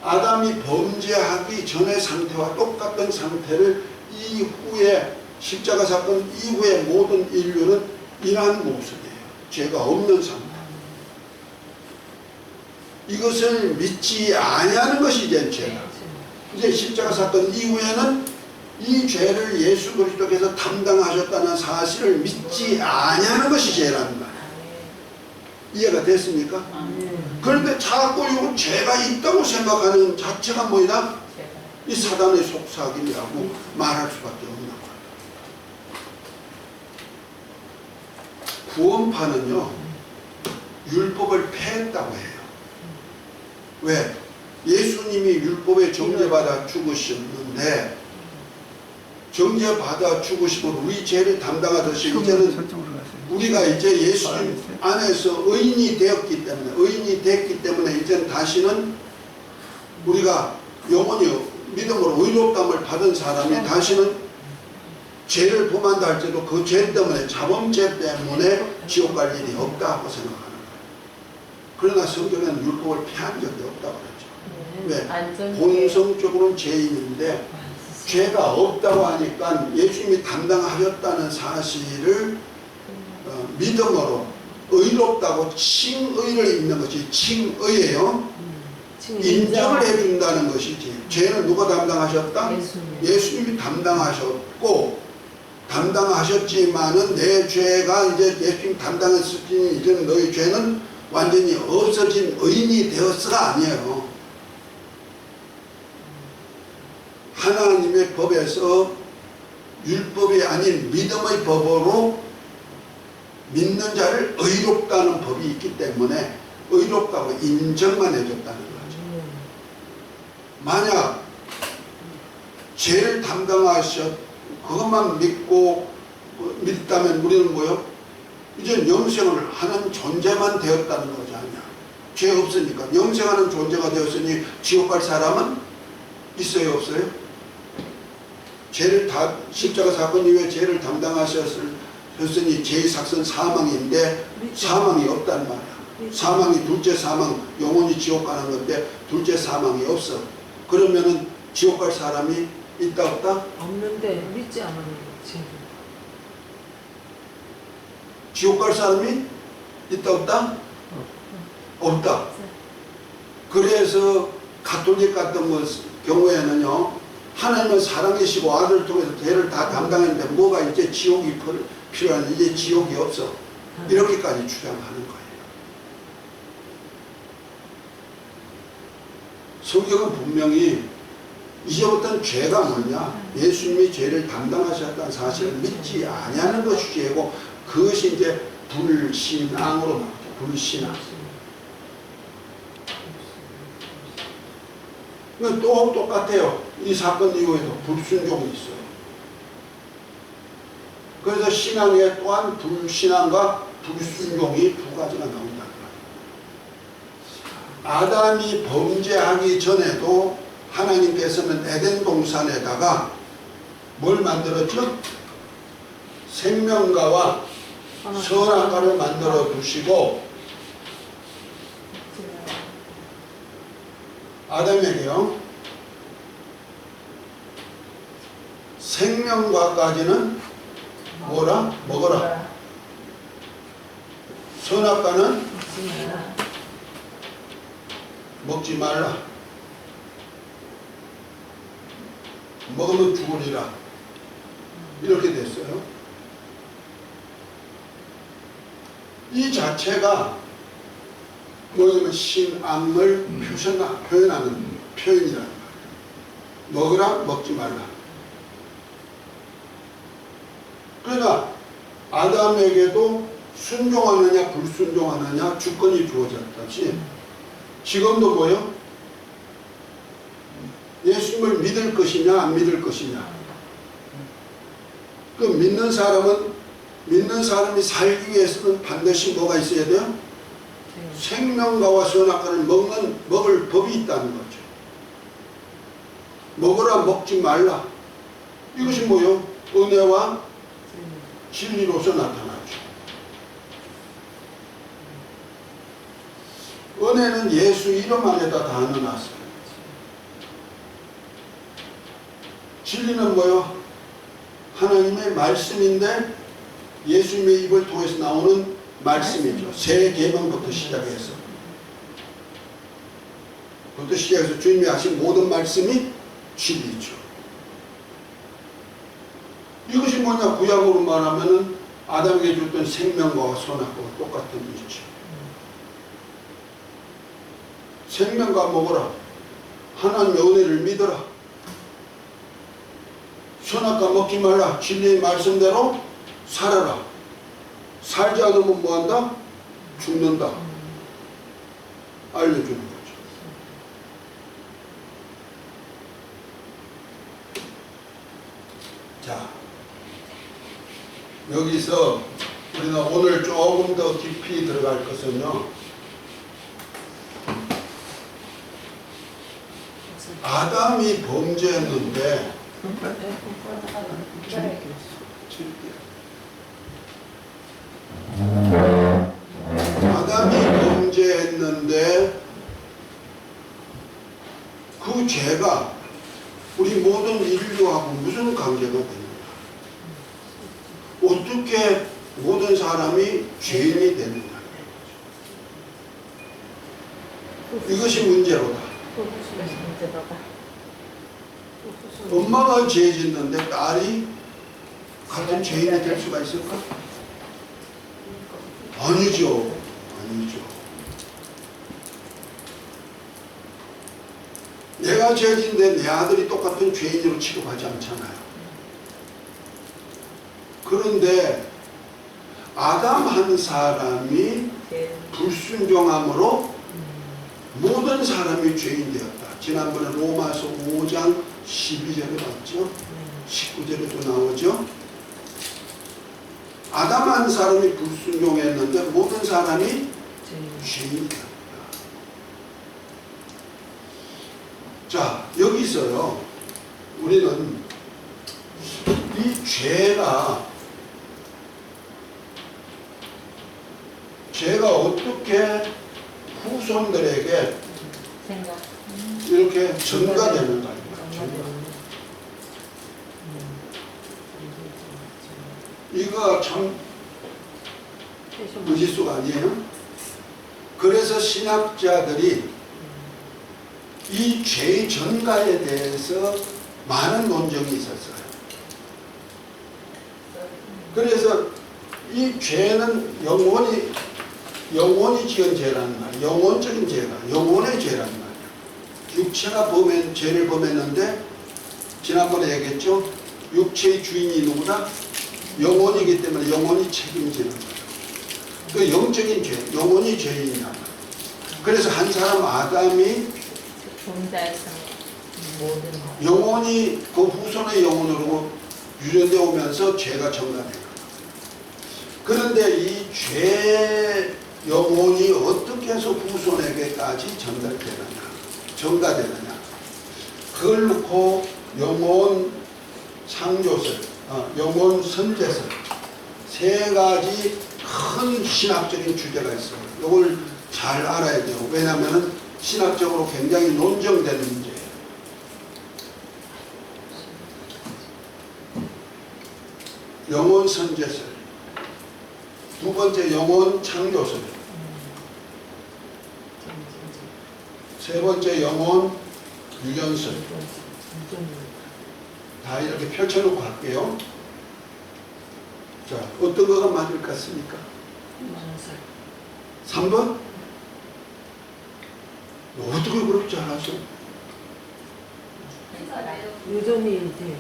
Speaker 1: 아담이 범죄하기 전의 상태와 똑같은 상태를 이후에 십자가 사건 이후에 모든 인류는 이러한 모습이에요. 죄가 없는 상태. 이것을 믿지 아니하는 것이 이제 죄다. 이제 십자가 사건 이후에는 이 죄를 예수 그리스도께서 담당하셨다는 사실을 믿지 아니하는 것이 죄라는 말이에요. 이해가 됐습니까? 그런데 자꾸 이 죄가 있다고 생각하는 자체가 뭐이다? 이 사단의 속삭임이라고 말할 수밖에 없는 거예요. 구원파는요, 율법을 폐했다고 해요. 왜? 예수님이 율법에 정죄받아 죽으셨는데, 정죄받아 죽으시고 우리 죄를 담당하듯이 이제는 우리가 이제 예수님 안에서 의인이 되었기 때문에, 의인이 됐기 때문에 이제는 다시는 우리가 영원히 믿음으로 의롭다함을 받은 사람이 다시는 죄를 범한다 할지라도 그 죄 때문에, 자범죄 때문에 지옥 갈 일이 없다고 생각하는 거예요. 그러나 성경에는 율법을 폐한 적이 없다고 그러죠. 왜? 본성적으로는 죄인인데 죄가 없다고 하니까 예수님이 담당하셨다는 사실을 믿음으로 의롭다고 칭의를 입는 것이 칭의예요. 인정을 해준다는 것이지. 죄는 누가 담당하셨다? 예수님이 담당하셨고, 담당하셨지만은 내 죄가 이제 예수님 담당했으니 이제는 너희 죄는 완전히 없어진 의인이 되었어가 아니에요. 하나님의 법에서 율법이 아닌 믿음의 법으로 믿는 자를 의롭다는 법이 있기 때문에 의롭다고 인정만 해줬다는 거죠. 만약 죄를 그것만 믿다면 우리는 뭐요? 이제 영생을 하는 존재만 되었다는 거지 아니야. 죄 없으니까 영생하는 존재가 되었으니 지옥 갈 사람은 있어요, 없어요? 죄를 다 십자가 사건 이후에 죄를 담당하셨으니 죄의 삭선 사망인데 사망이 없단 말이야. 사망이 둘째 사망, 영원히 지옥 가는 건데 둘째 사망이 없어. 그러면은 지옥 갈 사람이 있다 없다?
Speaker 3: 없는데 믿지 않는 거지.
Speaker 1: 지옥 갈 사람이 있다 없다? 없다. 그래서 가톨릭 같은 경우에는요, 하나님은 사랑이시고 아들을 통해서 죄를 다 담당했는데 뭐가 이제 지옥이 필요한, 이제 지옥이 없어. 이렇게까지 주장하는 거예요. 성경은 분명히 이제부터는 죄가 뭐냐? 예수님이 죄를 담당하셨다는 사실을 믿지 아니하는 것이 죄고, 그것이 이제 불신앙으로 나오죠. 불신앙. 또 똑같아요. 이 사건 이후에도 불순종이 있어요. 그래서 신앙에 또한 불신앙과 불순종이 두 가지가 나온다. 아담이 범죄하기 전에도 하나님께서는 에덴 동산에다가 뭘 만들었죠? 생명과와 선악과를 만들어 두시고 아담에게요, 생명과까지는 뭐라? 먹어라. 선악과는 먹지 말라. 먹으면 죽으리라. 이렇게 됐어요. 이 자체가 뭐냐면 신앙을 표현하는 표현이라는 거예요. 먹으라, 먹지 말라. 그러니까 아담에게도 순종하느냐 불순종하느냐 주권이 주어졌듯이 지금도 뭐요? 예수님을 믿을 것이냐 안 믿을 것이냐. 그 믿는 사람이 살기 위해서는 반드시 뭐가 있어야 돼요? 생명과와 선악과를 먹을 법이 있다는 거죠. 먹으라 먹지 말라. 이것이 뭐요? 은혜와 진리로서 나타나죠. 은혜는 예수 이름 안에다 다 넣어놨어요. 진리는 뭐요? 하나님의 말씀인데 예수님의 입을 통해서 나오는 말씀이죠. 새 계명부터 시작해서 주님이 하신 모든 말씀이 진리죠. 이것이 뭐냐? 구약으로 말하면은 아담에게 줬던 생명과 선악과와 똑같은 일이죠. 생명과 먹어라. 하나님의 은혜를 믿어라. 선악과 먹지 말라. 진리의 말씀대로 살아라. 살지 않으면 뭐한다? 죽는다. 알려주는 거죠. 자, 여기서 우리가 오늘 조금 더 깊이 들어갈 것은요, 아담이 범죄했는데 그 죄가 우리 모든 인류하고 무슨 관계가 됩니까? 어떻게 모든 사람이 죄인이 되느냐. 이것이 문제로다. 엄마가 죄 짓는데 딸이 같은 죄인이 될 수가 있을까? 아니죠. 내가 죄 짓는데 내 아들이 똑같은 죄인으로 취급하지 않잖아요. 그런데 아담 한 사람이 불순종함으로 모든 사람이 죄인 되었다. 지난번에 로마서 5장 12절에 봤죠? 19절에도 나오죠? 아담 한 사람이 불순종했는데 모든 사람이 죄인 되었다. 자, 여기서요, 우리는 이 죄가 어떻게 후손들에게 이렇게 전가되는가. 이거 참 무지수가 아니에요? 그래서 신학자들이 이 죄의 전가에 대해서 많은 논쟁이 있었어요. 그래서 이 죄는 영원히 지은 죄라는 말, 영원적인 죄가, 영원의 죄라는 말이에요. 육체가 죄를 범했는데, 지난번에 얘기했죠? 육체의 주인이 누구다? 영혼이기 때문에 영원히 책임지는 거예요. 그 영적인 죄, 영원히 죄인이란 말이에요. 그래서 한 사람 아담이 영원히 그 후손의 영혼으로 유전되어 오면서 죄가 전가된 거예요. 그런데 이 죄 영혼이 어떻게 해서 후손에게까지 전가되느냐. 그걸 놓고 영혼 창조설, 영혼 선제설, 세 가지 큰 신학적인 주제가 있어요. 이걸 잘 알아야 돼요. 왜냐하면 신학적으로 굉장히 논쟁되는 문제예요. 영혼 선제설, 두 번째 영혼 창조설, 세 번째 영혼 유전설.
Speaker 3: 유전.
Speaker 1: 다 이렇게 펼쳐놓고 할게요. 자, 어떤 거가 맞을 것 같습니까?
Speaker 3: 유전설.
Speaker 1: 3번? 어떻게 그렇지 않았어?
Speaker 3: 유전이 돼.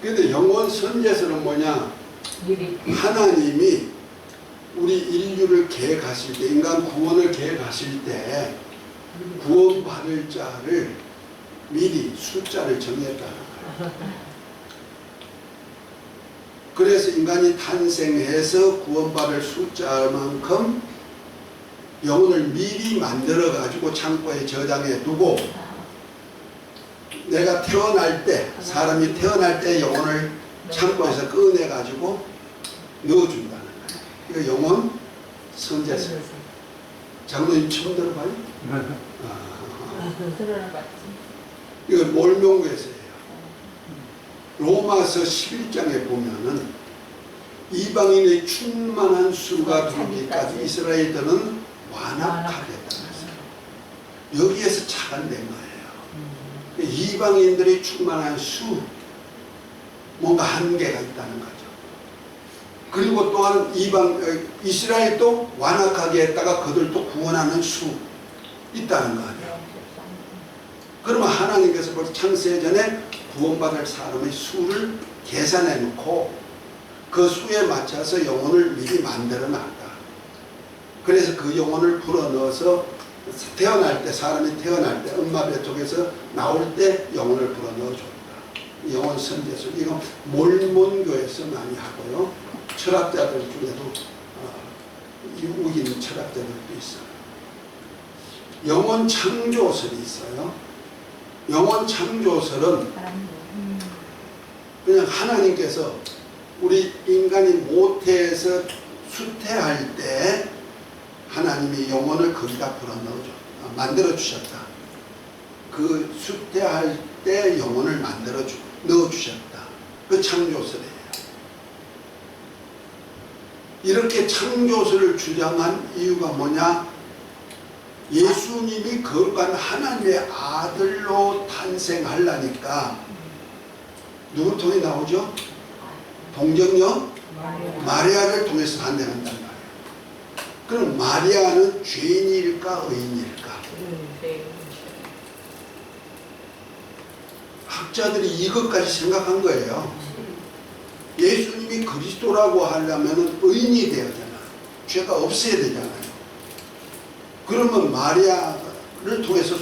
Speaker 1: 근데 영혼 선제설은 뭐냐?
Speaker 2: 미리
Speaker 1: 하나님이 우리 인류를 계획하실 때, 인간 구원을 계획하실 때 구원받을 자를 미리 숫자를 정했다는 거예요. 그래서 인간이 탄생해서 구원받을 숫자만큼 영혼을 미리 만들어 가지고 창고에 저장해 두고 내가 태어날 때, 사람이 태어날 때 영혼을 창고에서 꺼내 가지고 넣어준다는 거예요. 이거 영혼 선제설. 장로님 처음 들어봐요?
Speaker 2: 들어봤지.
Speaker 1: 이거 몰명교에서예요. 로마서 11장에 보면은 이방인의 충만한 수가 들어오기까지 이스라엘들은 완악하겠다. 여기에서 착안된 거예요. 이방인들의 충만한 수, 뭔가 한계가 있다는 거죠. 그리고 또한 이스라엘도 완악하게 했다가 그들도 구원하는 수 있다는 거예요. 그러면 하나님께서 벌써 창세 전에 구원받을 사람의 수를 계산해 놓고 그 수에 맞춰서 영혼을 미리 만들어 놨다. 그래서 그 영혼을 불어넣어서 태어날 때, 사람이 태어날 때 엄마 배 쪽에서 나올 때 영혼을 불어넣어줬다. 영혼 선제술. 이거 몰몬교에서 많이 하고요. 철학자들 중에도 우긴 철학자들도 있어요. 영혼 창조설이 있어요. 영혼 창조설은 그냥 하나님께서 우리 인간이 모태에서 수태할 때 하나님이 영혼을 거기다 만들어 주셨다. 그 수태할 때 영혼을 넣어 주셨다. 그 창조설이에요. 이렇게 창조설을 주장한 이유가 뭐냐? 예수님이 거룩한 하나님의 아들로 탄생하려니까 누구 통해 나오죠? 동정녀 마리아를 통해서 탄생한단 말이에요. 그럼 마리아는 죄인일까 의인일까? 학자들이 이것까지 생각한 거예요. 예수님이 그리스도라고 하려면 의인이 되어야 되나? 죄가 없어야 되잖아요. 그러면 마리아를 통해서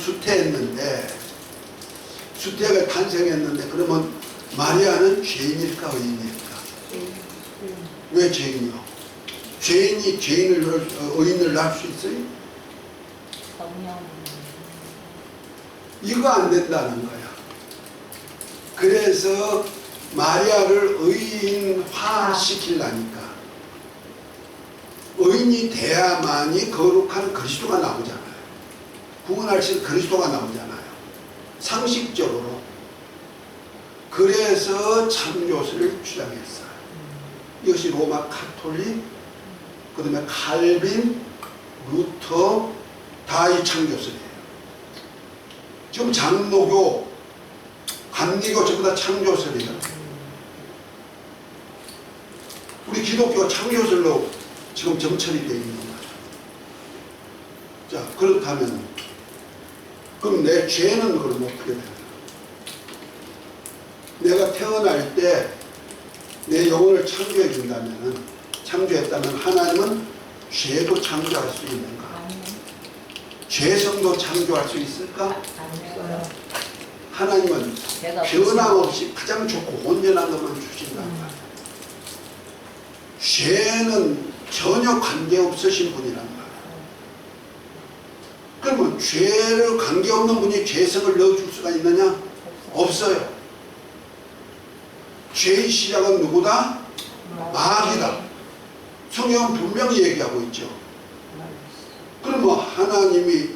Speaker 1: 수태가 탄생했는데 그러면 마리아는 죄인일까 의인일까? 왜 죄인이요? 죄인이 의인을 낳을 수 있어요? 이거 안 된다는 거야. 그래서 마리아를 의인화 시키려니까 의인이 돼야만이 거룩한 그리스도가 나오잖아요. 구원할 수 있는 그리스도가 나오잖아요. 상식적으로. 그래서 창조설을 주장했어요. 이것이 로마 카톨릭, 그 다음에 칼빈, 루터, 다 이 창조설이에요. 지금 장로교, 감리교 전부 다 창조설이에요. 우리 기독교가 창조설로 지금 정철이 되어 있는 거죠. 자, 그렇다면 그럼 내 죄는 그럼 어떻게 되나? 내가 태어날 때 내 영혼을 창조해 준다면, 창조했다면 하나님은 죄도 창조할 수 있는가? 죄성도 창조할 수 있을까? 하나님은 변함없이 가장 좋고 온전한 것만 주신단 말이에요. 죄는 전혀 관계없으신 분이란 말이에요. 그러면 죄를 관계없는 분이 죄성을 넣어줄 수가 있느냐? 없어요. 죄의 시작은 누구다? 마귀다. 성경은 분명히 얘기하고 있죠. 그러면 하나님이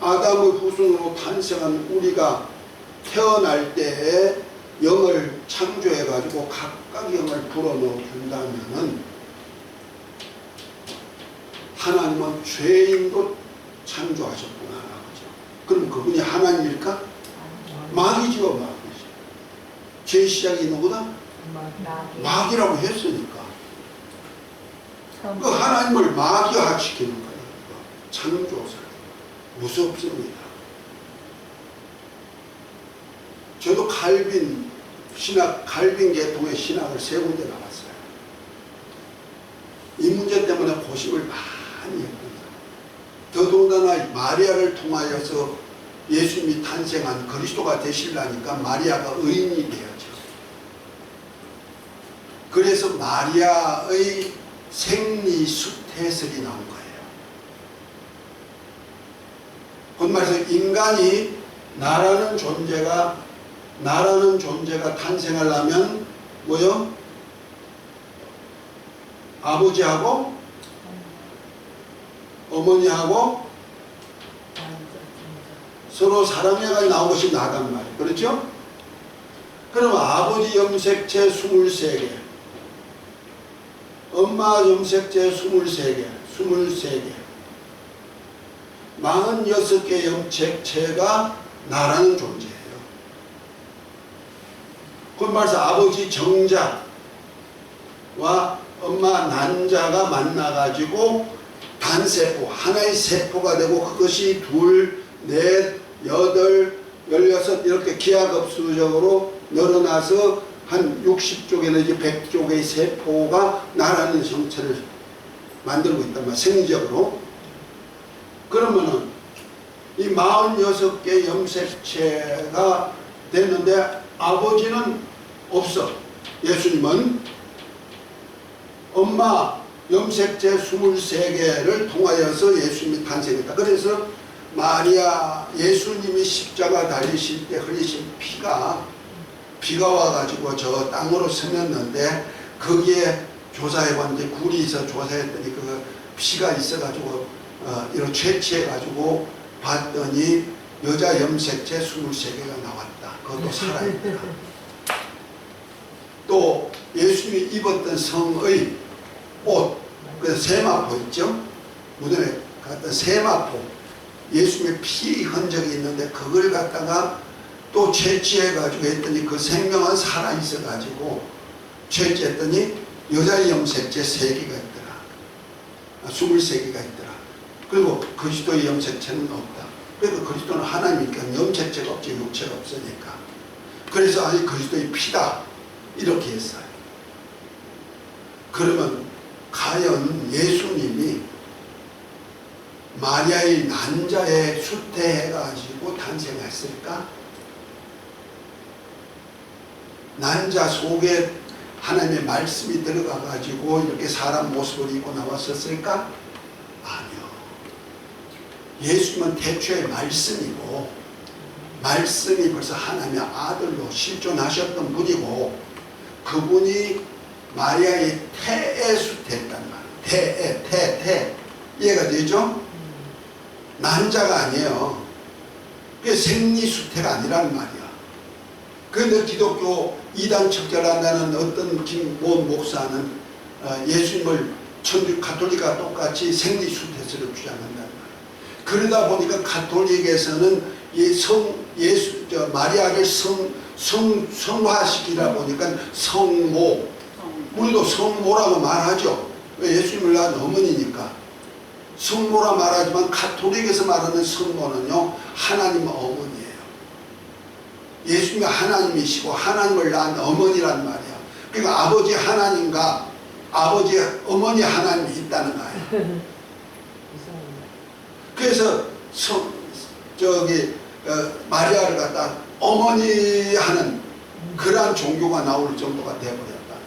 Speaker 1: 아담의 후손으로 탄생한 우리가 태어날 때에 영을 창조해가지고 각각 영을 불어넣어 준다면은 하나님은 죄인도 창조하셨구나. 그죠? 그럼 그분이 하나님일까?
Speaker 2: 아,
Speaker 1: 마귀지요, 마귀지. 죄의 시작이 누구다?
Speaker 2: 마귀.
Speaker 1: 마귀라고 했으니까.
Speaker 2: 처음
Speaker 1: 그 하나님을 마귀화시키는 거예요. 창조사. 무섭습니다. 저도 칼빈 계통의 신학을 3군데 나갔어요. 이 문제 때문에 고심을 많이 했습니다. 더더군다나 마리아를 통하여서 예수님이 탄생한 그리스도가 되시려니까 마리아가 의인이 되었죠. 그래서 마리아의 생리수태설이 나온 거예요. 곧 말해서 인간이 나라는 존재가 탄생하려면 뭐요? 아버지하고 어머니하고 서로 사랑해가 나온 것이 나단 말이에요. 그렇죠? 그럼 아버지 염색체 23개, 엄마 염색체 23개, 46개 염색체가 나라는 존재예요. 그 말해서 아버지 정자와 엄마 난자가 만나가지고 단세포, 하나의 세포가 되고 그것이 2, 4, 8, 16 이렇게 기하급수적으로 늘어나서 한 60쪽에 내지 100쪽의 세포가 나라는 형체를 만들고 있단 말이에요. 생리적으로. 그러면은 이 46개 염색체가 됐는데 아버지는 없어. 예수님은 엄마 염색체 23개를 통하여서 예수님이 탄생했다. 그래서 예수님이 십자가 달리실 때 흘리신 비가 와가지고 저 땅으로 스쳤는데 거기에 조사해봤는데 굴이 있어 조사했더니 그 피가 있어가지고 이렇게 채취해가지고 봤더니 여자 염색체 23개가 나왔다. 그것도 살아있다. 또 예수님이 입었던 성의 옷, 그 세마포 있죠? 무덤에 갔던 세마포, 예수님의 피 흔적이 있는데 그걸 갖다가 또 채취해가지고 했더니 그 생명은 살아있어가지고 채취했더니 여자의 염색체 3개가 있더라. 23개가 있더라. 그리고 그리스도의 염색체는 없다. 그러니까 그리스도는 하나님이니까 염색체가 없지 육체가 없으니까. 그래서 아니 그리스도의 피다 이렇게 했어요. 그러면 과연 예수님이 마리아의 난자에 수태해가지고 탄생했을까? 난자 속에 하나님의 말씀이 들어가가지고 이렇게 사람 모습을 입고 나왔었을까? 아니요. 예수님은 태초에 말씀이고 말씀이 벌써 하나님의 아들로 실존하셨던 분이고 그분이 마리아의 태에 수태했단 말이에요. 태. 이해가 되죠? 난자가 아니에요. 그게 생리수태가 아니라는 말이야. 그런데 기독교 이단 척결한다는 어떤 김모 목사는 예수님을 천주 가톨릭과 똑같이 생리수태설을 주장한다는 말이에요. 그러다 보니까 가톨릭에서는 마리아를 성화시키다 보니까 성모, 우리도 성모라고 말하죠. 왜? 예수님을 낳은 어머니니까. 성모라 말하지만 가톨릭에서 말하는 성모는요 하나님 어머니예요. 예수님이 하나님이시고 하나님을 낳은 어머니란 말이야. 그러니까 아버지 하나님과 아버지 어머니 하나님이 있다는 거예요. 그래서 마리아를 갖다 어머니 하는 그러한 종교가 나올 정도가 되어버렸다는 거예요.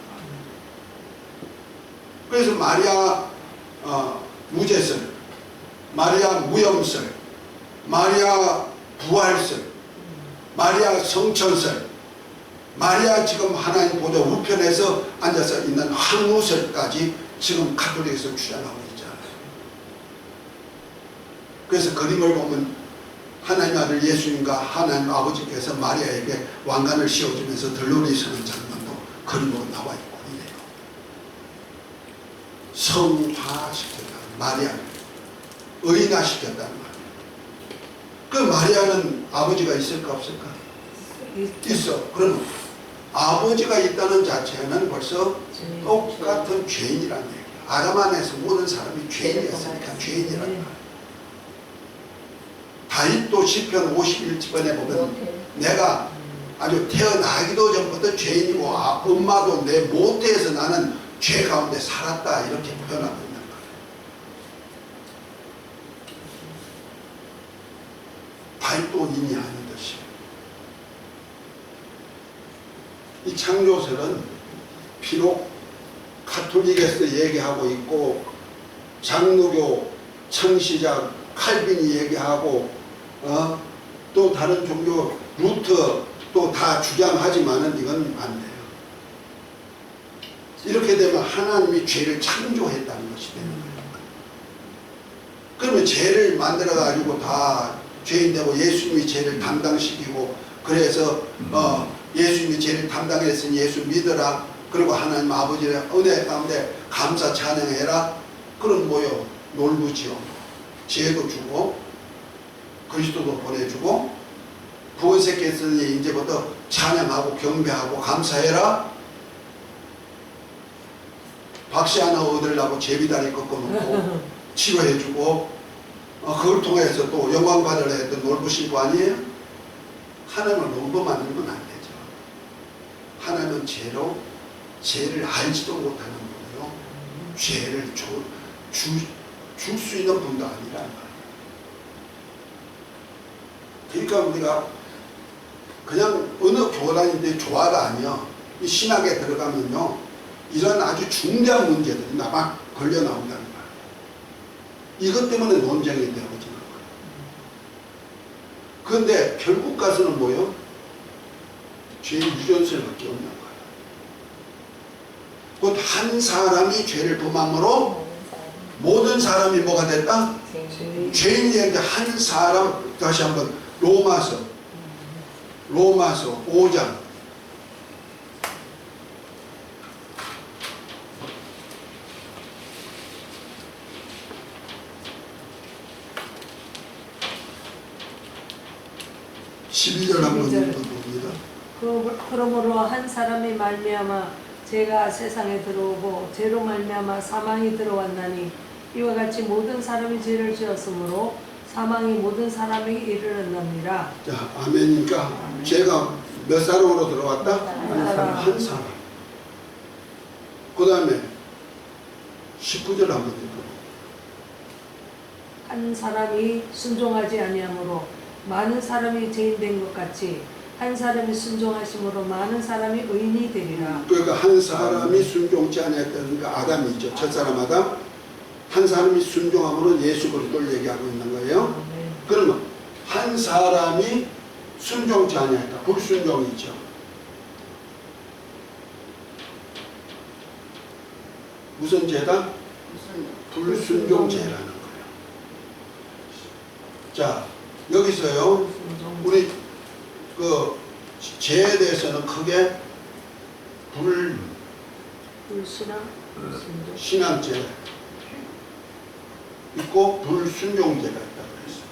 Speaker 1: 그래서 마리아 무제설, 마리아 무염설, 마리아 부활설, 마리아 성천설, 마리아 지금 하나님 보좌 우편에서 앉아서 있는 황후설까지 지금 가톨릭에서 주장하고 있잖아요. 그래서 그림을 보면 하나님 아들 예수님과 하나님 아버지께서 마리아에게 왕관을 씌워주면서 들러리 서는 장면도 그림으로 나와 있고 이래요. 성화시켰다. 마리아를 의인화시켰다는 말이에요. 그 마리아는 아버지가 있을까 없을까? 있어. 그럼 아버지가 있다는 자체는 벌써 똑같은 죄인이라는 얘기야. 아담 안에서 모든 사람이 죄인이었으니까 죄인이라는 거야. 다윗도 시편 51편에 보면 내가 아주 태어나기도 전부터 죄인이고 엄마도 내 모태에서 나는 죄 가운데 살았다 이렇게 표현하고 있는 거예요. 다윗도 인이 아니듯이 이 창조설은 비록 가톨릭에서 얘기하고 있고 장로교 창시자 칼빈이 얘기하고 또 다른 종교 루터 또 다 주장하지만은 이건 안 돼요. 이렇게 되면 하나님이 죄를 창조했다는 것이 되는 거예요. 그러면 죄를 만들어 가지고 다 죄인 되고 예수님이 죄를 담당시키고 그래서 예수님이 죄를 담당했으니 예수 믿어라. 그리고 하나님 아버지의 은혜 가운데 감사 찬양해라. 그런 뭐요? 놀부지요. 죄도 주고 그리스도도 보내주고 구원세께서는 이제부터 찬양하고 경배하고 감사해라. 박씨 하나 얻으려고 제비다리 꺾어놓고 치료해주고 그걸 통해서 또 영광 받으려 했던 놀부신 거 아니에요? 하나님을 놀부 만들면 안 되죠. 하나님은 죄를 알지도 못하는 거예요. 죄를 줄 수 있는 분도 아니란 말이에요. 그러니까 우리가 그냥 어느 교단인데 조화가 아니야. 이 신학에 들어가면요, 이런 아주 중대한 문제들이 막 걸려 나온다는 거야. 이것 때문에 논쟁이 되어지는 거야. 그런데 결국 가서는 뭐요? 죄의 유전설밖에 없는 거야. 곧 한 사람이 죄를 범함으로 모든 사람이 뭐가 됐다? 죄인이 되는데 한 사람, 다시 한번 로마서 5장 12절 한번 읽어봅니다.
Speaker 3: 그러므로 한 사람이 말미암아 죄가 세상에 들어오고 죄로 말미암아 사망이 들어왔나니 이와 같이 모든 사람이 죄를 지었으므로 사망이 모든 사람에게 이르렀느니라.
Speaker 1: 자, 아멘이니까 죄가 몇 사람으로 들어왔다? 한 사람. 그 다음에 19절 한번 읽어봅니다.
Speaker 3: 한 사람이 순종하지 아니하므로 많은 사람이 죄인된 것 같이 한 사람이 순종하심으로 많은 사람이 의인이 되리라.
Speaker 1: 그러니까 한 사람이 순종치 않았다니까 아담이죠. 첫사람 아담. 한 사람이 순종함으로 예수 그리스도를 얘기하고 있는 거예요. 그러면 한 사람이 순종치 아니했다. 불순종이죠. 무슨 죄다? 불순종죄라는 거예요. 자, 여기서요, 우리 그 죄에 대해서는 크게 불신앙죄 있고 불순종죄가 있다고 했어요.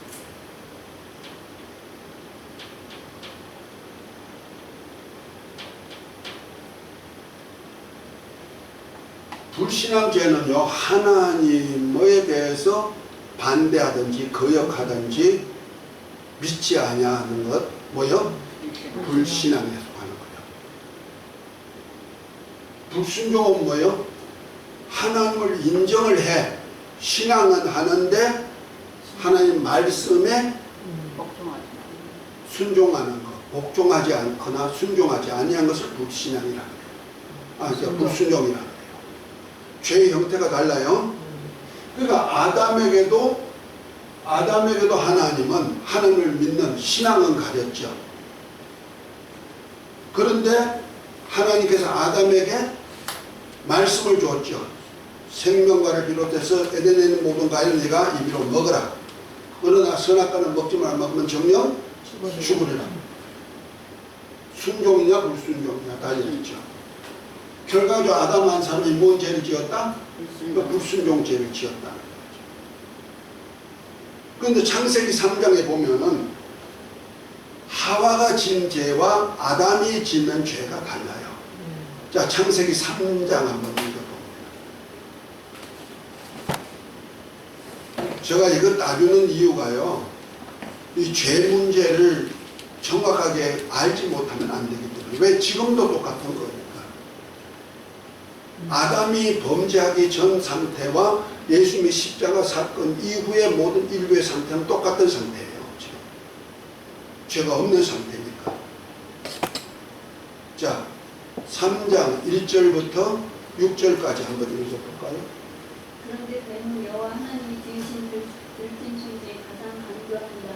Speaker 1: 불신앙죄는요, 하나님에 대해서 반대하든지 거역하든지 믿지 아니하는 것, 뭐요? 불신앙에 속하는 거예요. 불순종은 뭐요? 하나님을 인정을 해. 신앙은 하는데 하나님 말씀에 순종하는 것, 복종하지 않거나 순종하지 아니한 것을 불신앙이라는 거예요. 그러니까 불순종이라는 거예요. 죄의 형태가 달라요. 그러니까 아담에게도 하나님은 하나님을 믿는 신앙은 가졌죠. 그런데 하나님께서 아담에게 말씀을 줬죠. 생명과를 비롯해서 에덴에 있는 모든 과일을 네가 임의로 먹어라. 그러나 선악과는 먹지 말아. 먹으면 정령 죽으리라. 순종이냐 불순종이냐 달려있죠. 결과적으로 아담 한 사람이 뭔 죄를 지었다? 불순종 죄를 지었다. 그런데 창세기 3장에 보면은 하와가 진 죄와 아담이 짓는 죄가 달라요. 자, 창세기 3장 한번 읽어봅니다. 제가 이거 따주는 이유가요, 이 죄 문제를 정확하게 알지 못하면 안 되기 때문에. 왜? 지금도 똑같은 거니까. 아담이 범죄하기 전 상태와 예수님의 십자가 사건 이후의 모든 인류의 상태는 똑같은 상태예요. 지금 죄가 없는 상태니까. 자, 3장 1절부터 6절까지 한번 읽어볼까요?
Speaker 4: 그런데 뱀은 여호와 하나님이 지으신 들짐승 중에 가장 강교하니라.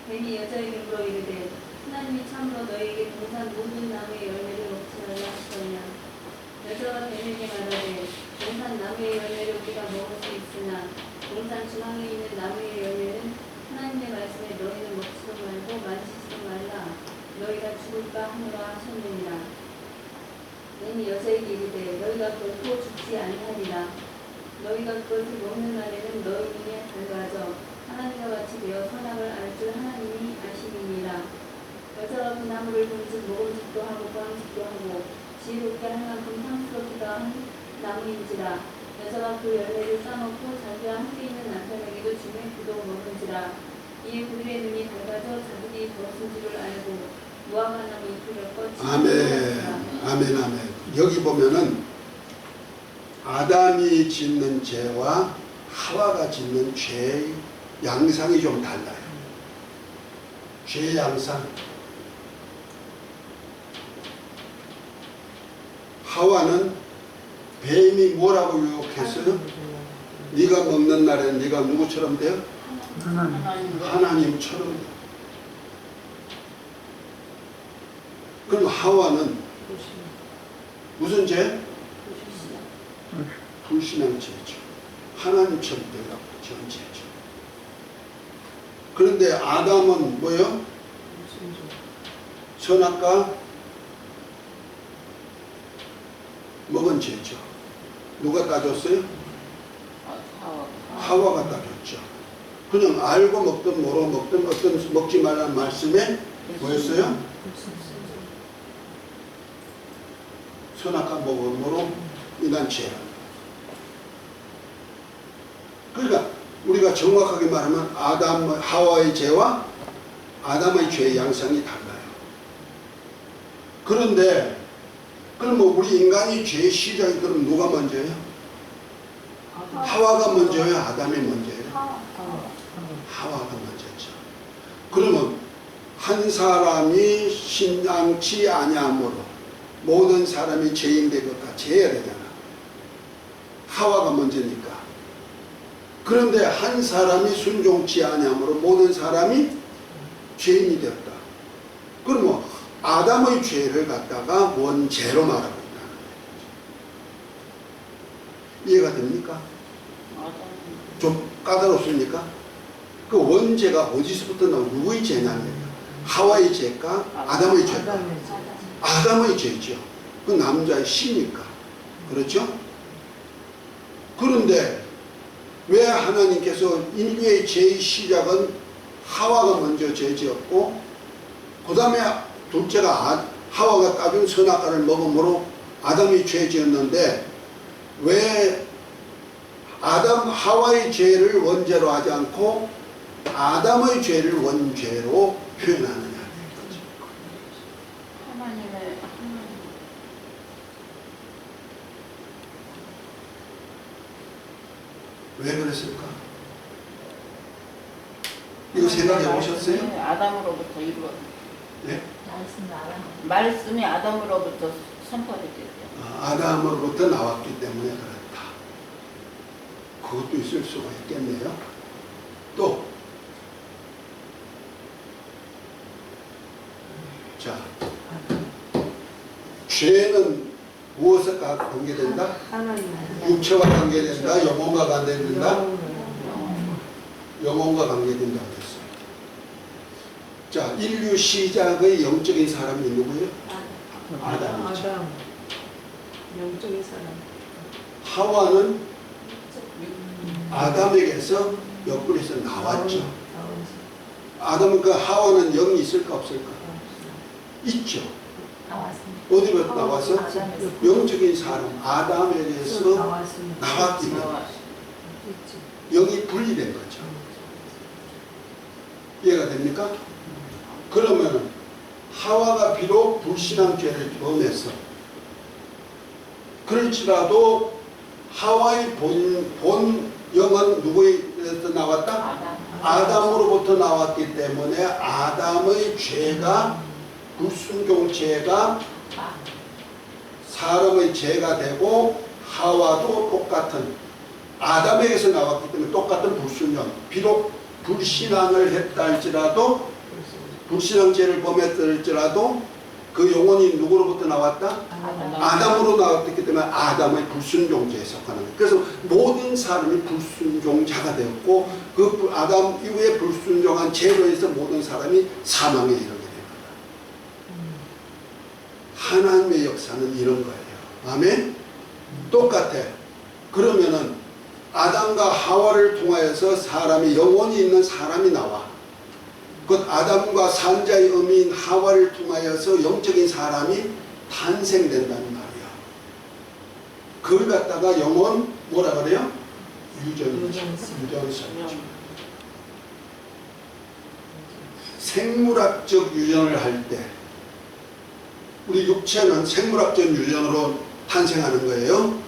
Speaker 4: 뱀이 여자에게 물어 이르되 하나님이 참으로 너희에게 동산 모든 나무의 열매를 먹지 말라 하셨느냐. 여자가 뱀에게 말하되 동산 나무의 열매를 우리가 먹을 수 있으나 동산 중앙에 있는 나무의 열매는 하나님의 말씀에 너희는 먹지도 말고 만지지도 말라. 너희가 죽을까 하노라 하셨느니라. 뱀이 여자에게 이르되 너희가 결코 죽지 아니하리라. 너희가 그것을 먹는 날에는 너희 눈이 밝아져 하나님과 같이 되어 선악을 알 줄 하나님이 아시느니라. 여자가 그 나무를 본즉 먹음직도 하고 보암직도 하고 지혜롭게 할 만큼 탐스럽기도 한 나무인지라. 여자가 그 열매를 따먹고 자기와 함께 있는 남편에게도 주매 그도 먹은지라. 이에 그들의 눈이 밝아져 자기들이 무엇인 줄을 알고 무화과 나무 잎을 꺾어
Speaker 1: 아멘, 아멘, 아멘. 여기 보면은 아담이 짓는 죄와 하와가 짓는 죄의 양상이 좀 달라요. 죄의 양상. 하와는 뱀이 뭐라고 유혹했어요? 네가 먹는 날에 네가 누구처럼 돼요? 하나님처럼 돼요. 그럼 하와는 무슨 죄? 불신앙 죄죠. 하나님처럼 되려고 지은 죄죠. 그런데 아담은 뭐요? 선악과 먹은 죄죠. 누가 따졌어요? 하와가 따졌죠. 그냥 알고 먹든 모르고 먹든 어떤 먹지 말라는 말씀에 뭐였어요? 선악과 먹음으로 인한 죄. 그러니까 우리가 정확하게 말하면 하와의 죄와 아담의 죄의 양상이 달라요. 그런데 그럼 우리 인간이 죄의 시작이 그럼 누가 먼저예요? 하와가 먼저예요? 아담이 먼저예요? 하와가 먼저죠. 그러면 한 사람이 신앙치 아니함으로 모든 사람이 죄인 되겠다. 죄해야 되잖아. 하와가 먼저니까. 그런데 한 사람이 순종치 아니함으로 모든 사람이 죄인이 되었다. 그러면 아담의 죄를 갖다가 원죄로 말하고 있다는 거예요. 이해가 됩니까? 좀 까다롭습니까? 그 원죄가 어디서부터 나오고 누구의 죄냐는 거예요. 하와의 죄가 아담의 죄가? 아담의 죄죠. 그 남자의 씨니까. 그렇죠? 그런데 왜 하나님께서 인류의 죄의 시작은 하와가 먼저 죄지었고 그 다음에 둘째가 하와가 따준 선악과를 먹음으로 아담이 죄지었는데 왜 하와의 죄를 원죄로 하지 않고 아담의 죄를 원죄로 표현하느냐. 왜 그랬을까? 이거 생각해 보셨어요?
Speaker 2: 아담으로부터 이루어.
Speaker 1: 네?
Speaker 2: 말씀이 아담으로부터 선포됐죠.
Speaker 1: 아담으로부터 나왔기 때문에 그렇다. 그것도 있을 수가 있겠네요. 또, 자, 죄는 무엇과 관계된다?
Speaker 3: 하나님.
Speaker 1: 육체와 관계된다? 영혼과 관계된다? 영혼과 관계된다고 했어요. 자, 인류 시작의 영적인 사람이 누구예요? 아담이죠.
Speaker 3: 아담. 영적인 사람.
Speaker 1: 하와는 아담에게서 옆구리에서 나왔죠.
Speaker 3: 나오지.
Speaker 1: 아담은 그 하와는 영이 있을까 없을까? 있죠.
Speaker 2: 나왔습니다.
Speaker 1: 어디로 나와서?
Speaker 2: 아담에서.
Speaker 1: 영적인 사람 아담에게서
Speaker 3: 나왔습니다.
Speaker 1: 나왔기 때문에
Speaker 2: 나왔습니다.
Speaker 3: 있지.
Speaker 1: 영이 분리된 거죠. 이해가 됩니까? 그러면 하와가 비록 불신한 죄를 범했어. 그럴지라도 하와의 본 영은 누구에서 나왔다? 아담으로부터 나왔기 때문에 아담의 죄가 불순종 죄가 사람의 죄가 되고 하와도 똑같은 아담에게서 나왔기 때문에 똑같은 불순종. 비록 불신앙을 했다 할지라도 불신앙 죄를 범했을지라도 그 영혼이 누구로부터 나왔다? 아담으로 나왔기 때문에 아담의 불순종죄에 속하는 거예요. 그래서 모든 사람이 불순종자가 되었고 그 아담 이후에 불순종한 죄로 해서 모든 사람이 사망에 이르게 됩니다. 하나님의 역사는 이런 거예요. 아멘? 똑같아. 그러면은 아담과 하와를 통하여서 사람이 영혼이 있는 사람이 나와. 곧 아담과 산자의 어미인 하와를 통하여서 영적인 사람이 탄생된다는 말이야. 그걸 갖다가 영혼 뭐라 그래요? 유전이죠. 유전설. 생물학적 유전을 할 때 우리 육체는 생물학적 유전으로 탄생하는 거예요.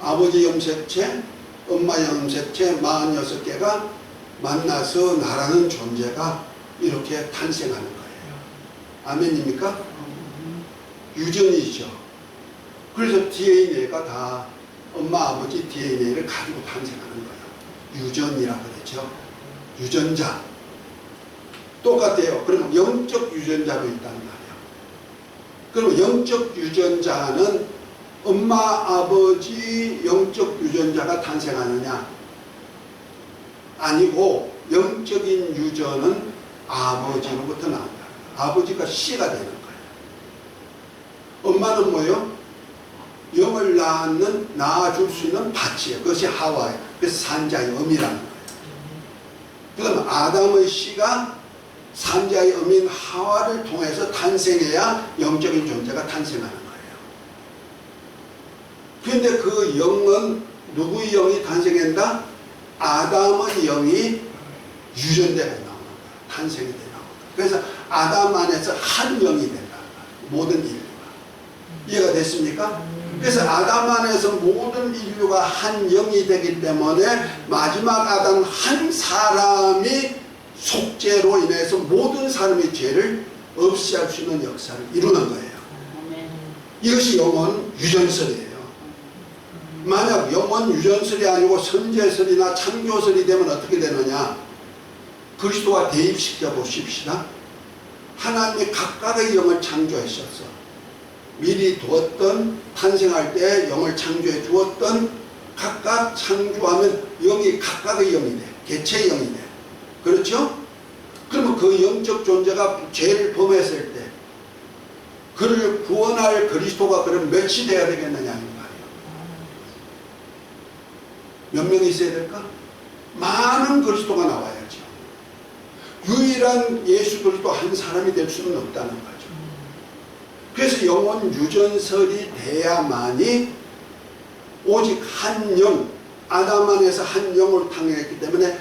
Speaker 1: 아버지 염색체, 엄마 염색체 46개가 만나서 나라는 존재가 이렇게 탄생하는 거예요. 아멘입니까? 유전이죠. 그래서 DNA가 다 엄마 아버지 DNA를 가지고 탄생하는 거예요. 유전이라고 그러죠. 유전자. 똑같아요. 그러면 영적 유전자도 있단 말이에요. 그럼 영적 유전자는 엄마 아버지 영적 유전자가 탄생하느냐? 아니고 영적인 유전은 아버지로부터 나온다. 아버지가 씨가 되는 거예요. 엄마는 뭐예요? 영을 낳아줄 수 있는 밭이에요. 그것이 하와예요. 그래서 산자의 어미라는 거예요. 그러면 아담의 씨가 산자의 어미인 하와를 통해서 탄생해야 영적인 존재가 탄생하는 거예요. 그런데 그 영은 누구의 영이 탄생한다? 아담의 영이 유전되고 나오는 거예요. 탄생이 되는 거예요. 그래서 아담 안에서 한 영이 된다. 모든 인류가. 이해가 됐습니까? 그래서 아담 안에서 모든 인류가 한 영이 되기 때문에 마지막 아담 한 사람이 속죄로 인해서 모든 사람의 죄를 없애할 수 있는 역사를 이루는 거예요. 이것이 영혼 유전설이에요. 만약 영혼 유전설이 아니고 선제설이나 창조설이 되면 어떻게 되느냐? 그리스도와 대입시켜 보십시다. 하나님이 각각의 영을 창조하셨어. 미리 두었던 탄생할 때 영을 창조해 주었던 각각 창조하면 영이 각각의 영이 돼. 개체의 영이 돼. 그렇죠? 그러면 그 영적 존재가 죄를 범했을 때 그를 구원할 그리스도가 그럼 몇이 돼야 되겠느냐 하는 말이에요. 몇 명이 있어야 될까? 많은 그리스도가 나와야죠. 유일한 예수 그리스도 한 사람이 될 수는 없다는 거죠. 그래서 영혼 유전설이 돼야만이 오직 한 영, 아담 안에서 한 영을 탄생했기 때문에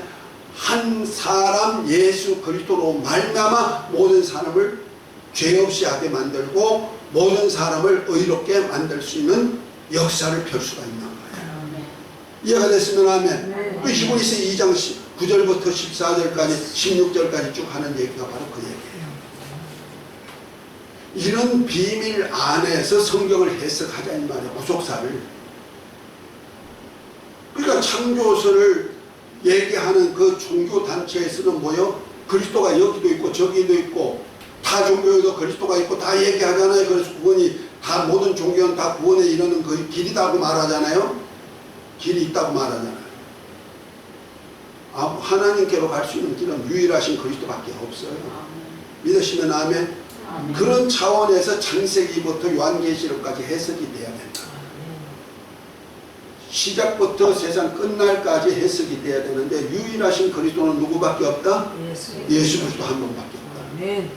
Speaker 1: 한 사람 예수 그리스도로 말미암아 모든 사람을 죄 없이 하게 만들고 모든 사람을 의롭게 만들 수 있는 역사를 펼 수가 있는 거예요. 이해가 됐으면 아멘. 그 히브리서 2장 9절부터 14절까지 16절까지 쭉 하는 얘기가 바로 그 얘기예요. 이런 비밀 안에서 성경을 해석하자 이 말이에요. 구속사를. 그러니까 창조설을 얘기하는 그 종교단체에서는 뭐요? 그리스도가 여기도 있고 저기도 있고 다 종교에도 그리스도가 있고 다 얘기하잖아요. 그래서 구원이 다 모든 종교는 다 구원에 이르는 그 길이다고 말하잖아요. 길이 있다고 말하잖아요. 하나님께로 갈 수 있는 길은 유일하신 그리스도밖에 없어요. 믿으시면 아멘. 그런 차원에서 창세기부터 요한계시록까지 해석이 돼야 된다. 시작부터 세상 끝날까지 해석이 돼야 되는데 유일하신 그리스도는 누구밖에 없다? 예수 그리스도 한 분밖에 없다.
Speaker 3: 아멘.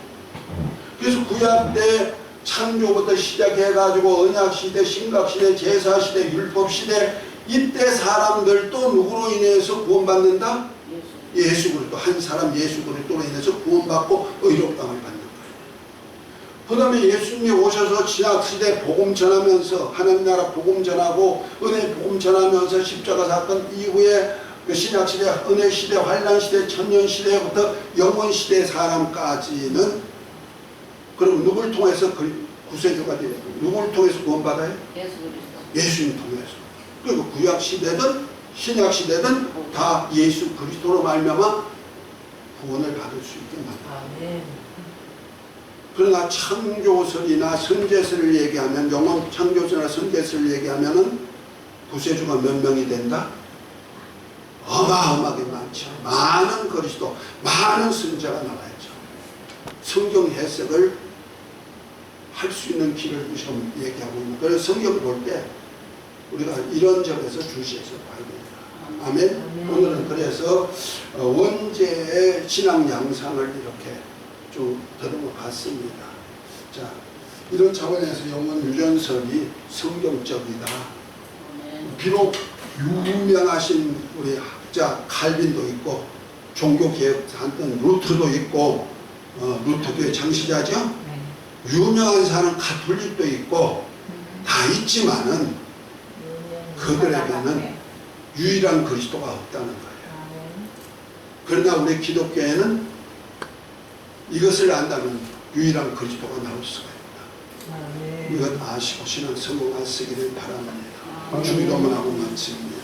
Speaker 1: 그래서 구약 때 창조부터 시작해가지고 언약시대, 신각시대, 제사시대, 율법시대 이때 사람들도 누구로 인해서 구원받는다? 예수 그리스도. 한 사람 예수 그리스도로 인해서 구원받고 의롭다함을 받는 거예요. 그 다음에 예수님이 오셔서 신약시대 복음 전하면서 하나님 나라 복음 전하고 은혜 복음 전하면서 십자가 사건 이후에 그 신약시대, 은혜시대, 환란시대, 천년시대부터 영원시대 사람까지는 그럼 누굴 통해서 구세주가 되냐? 누굴 통해서 구원받아요?
Speaker 2: 예수 그리스도.
Speaker 1: 예수님 통해서. 그리고 구약시대든 신약시대든 다 예수 그리스도로 말미암아 구원을 받을 수 있게 만들어요.
Speaker 3: 아멘.
Speaker 1: 그러나 창조설이나 선제설을 얘기하면 영원 창조설이나 선제설을 얘기하면은 구세주가 몇 명이 된다? 어마어마하게 많죠. 많은 그리스도, 많은 선자가 나와야죠. 성경 해석을 할 수 있는 길을 지금 얘기하고 있는. 그래서 성경을 볼 때 우리가 이런 점에서 주시해서 봐야 됩니다. 아멘. 오늘은 그래서 원죄의 신앙 양상을 이렇게 좀 더듬어 봤습니다. 자, 이런 차원에서 영원 유전설이 성경적이다. 비록 유명하신 우리 학자 칼빈도 있고 종교개혁자였던 루트도 있고 루트교의 창시자죠. 유명한 사람 가톨릭도 있고 다 있지만은 그들에게는 유일한 그리스도가 없다는 거예요. 그러나 우리 기독교에는 이것을 안다면 유일한 그리스도가 나올 수가 있다. 이것 아시고 신앙 성공하시기를 바랍니다. 주기도문하고 마칩니다.